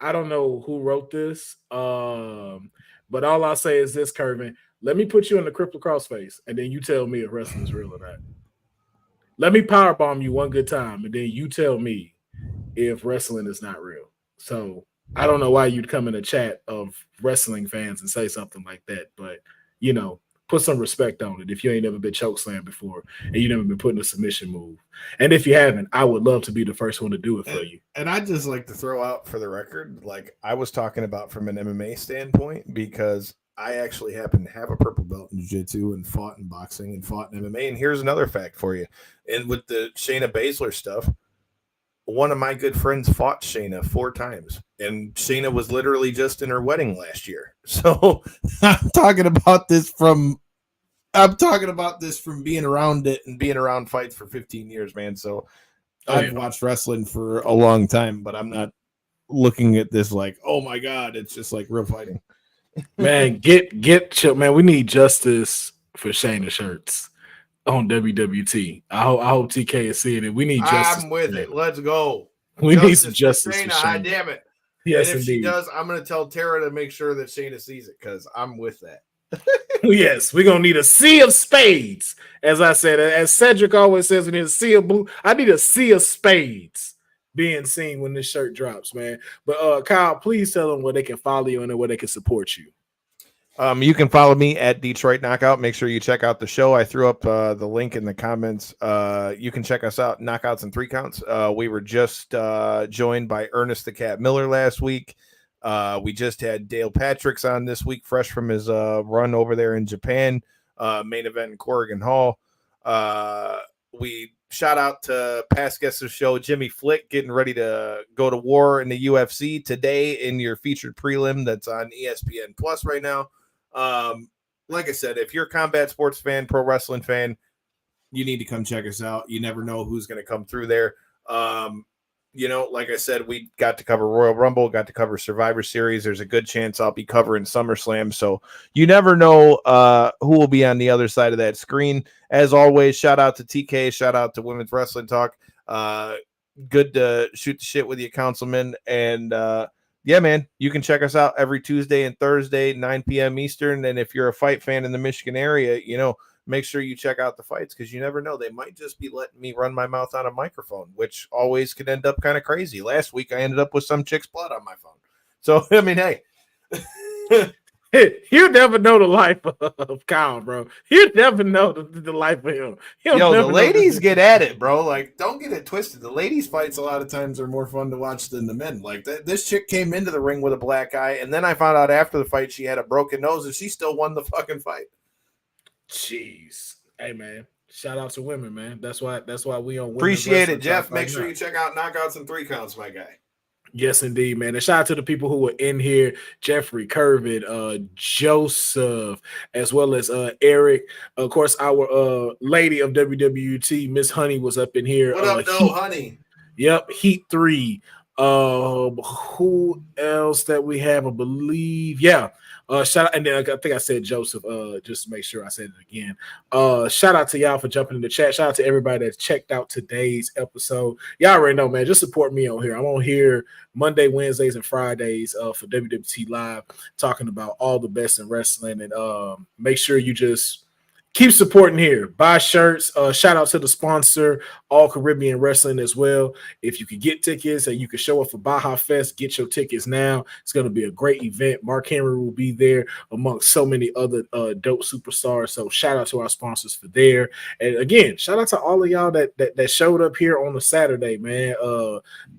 I don't know who wrote this, but all I'll say is this, Curvin. Let me put you in the cripple crossface, and then you tell me if wrestling is real or not. Let me powerbomb you one good time, and then you tell me if wrestling is not real. So I don't know why you'd come in a chat of wrestling fans and say something like that, but, put some respect on it if you ain't never been chokeslammed before and you never been put in a submission move. And if you haven't, I would love to be the first one to do it for you. And I'd just like to throw out for the record, like I was talking about from an MMA standpoint, because I actually happen to have a purple belt in jiu-jitsu and fought in boxing and fought in MMA. And here's another fact for you. And with the Shayna Baszler stuff, one of my good friends fought Shayna 4 times, and Shayna was literally just in her wedding last year. So I'm talking about this from being around it and being around fights for 15 years, man. So I've watched wrestling for a long time, but I'm not looking at this like, oh my God, it's just like real fighting. Man, man, we need justice for Shayna shirts on WWT. I hope TK is seeing it. We need justice. I'm with it. Let's go. We need some justice for Shayna. Shayna. Damn it. Yes, and if indeed. she does, I'm going to tell Tara to make sure that Shayna sees it because I'm with that. Yes, we're going to need a sea of spades. As I said, as Cedric always says, we need a sea of blue. I need a sea of spades being seen when this shirt drops, man. But Kyle, please tell them where they can follow you and where they can support you. You can follow me at Detroit Knockout. Make sure you check out the show. I threw up the link in the comments. You can check us out, Knockouts and 3 Counts. We were just joined by Ernest the Cat Miller last week. We just had Dale Patricks on this week, fresh from his run over there in Japan, main event in Corrigan Hall. We shout out to past guests of the show, Jimmy Flick, getting ready to go to war in the UFC today in your featured prelim that's on ESPN Plus right now. Like I said, if you're a combat sports fan, pro wrestling fan, you need to come check us out. You never know who's going to come through there. Like I said, we got to cover Royal Rumble, got to cover Survivor Series. There's a good chance I'll be covering SummerSlam. So you never know who will be on the other side of that screen. As always, shout out to TK, shout out to Women's Wrestling Talk. Good to shoot the shit with you, Councilman. And yeah, man, you can check us out every Tuesday and Thursday, 9 p.m. Eastern. And if you're a fight fan in the Michigan area, make sure you check out the fights because you never know. They might just be letting me run my mouth on a microphone, which always could end up kind of crazy. Last week, I ended up with some chick's blood on my phone. So, I mean, hey. You never know the life of Kyle, bro. You never know the life of him. The ladies get at it, bro. Like, don't get it twisted. The ladies' fights a lot of times are more fun to watch than the men. Like, this chick came into the ring with a black eye, and then I found out after the fight she had a broken nose, and she still won the fucking fight. Jeez. Hey, man. Shout out to women, man. That's why we on. Appreciate it, Jeff. Make sure you check out Knockouts and 3 Counts, my guy. Yes, indeed, man. And shout out to the people who were in here: Jeffrey, Curvin, Joseph, as well as Eric. Of course, our lady of WWT, Miss Honey, was up in here. What up, no honey? Yep, Heat 3. Who else that we have? I believe, yeah. Shout out, and then I think I said Joseph. Just to make sure I said it again. Shout out to y'all for jumping in the chat. Shout out to everybody that checked out today's episode. Y'all already know, man. Just support me on here. I'm on here Monday, Wednesdays, and Fridays for WWT Live, talking about all the best in wrestling. And make sure you just keep supporting here. Buy shirts. Shout out to the sponsor, All Caribbean Wrestling, as well. If you can get tickets and you can show up for Baja Fest, get your tickets now. It's going to be a great event. Mark Henry will be there amongst so many other dope superstars. So shout out to our sponsors for there. And again, shout out to all of y'all that showed up here on a Saturday, man.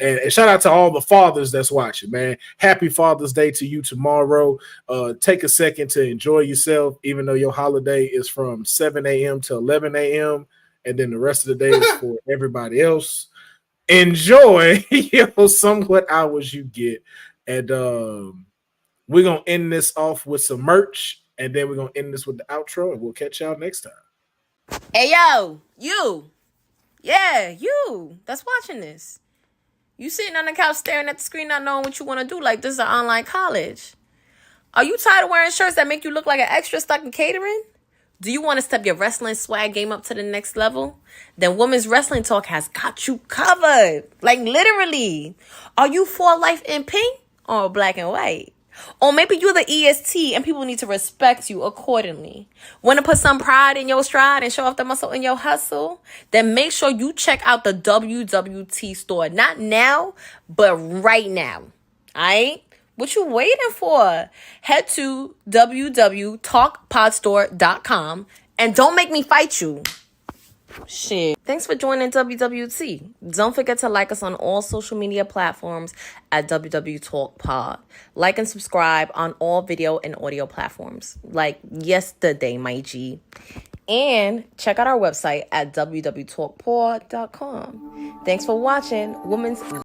And shout out to all the fathers that's watching, man. Happy Father's Day to you tomorrow. Take a second to enjoy yourself, even though your holiday is from 7 a.m. to 11 a.m. and then the rest of the day is for everybody else. Enjoy somewhat hours you get. And we're going to end this off with some merch, and then we're going to end this with the outro, and we'll catch y'all next time. Hey, yo, you. Yeah, you that's watching this. You sitting on the couch staring at the screen not knowing what you want to do like this is an online college. Are you tired of wearing shirts that make you look like an extra stuck in catering? Do you want to step your wrestling swag game up to the next level? Then Women's Wrestling Talk has got you covered. Like literally. Are you for life in pink or black and white? Or maybe you're the EST and people need to respect you accordingly. Want to put some pride in your stride and show off the muscle in your hustle? Then make sure you check out the WWT store. Not now, but right now. Alright? What you waiting for? Head to www.talkpodstore.com and don't make me fight you. Shit. Thanks for joining WWT. Don't forget to like us on all social media platforms at WW Talk Pod. Like and subscribe on all video and audio platforms like yesterday, my G. And check out our website at www.talkpod.com. Thanks for watching Women's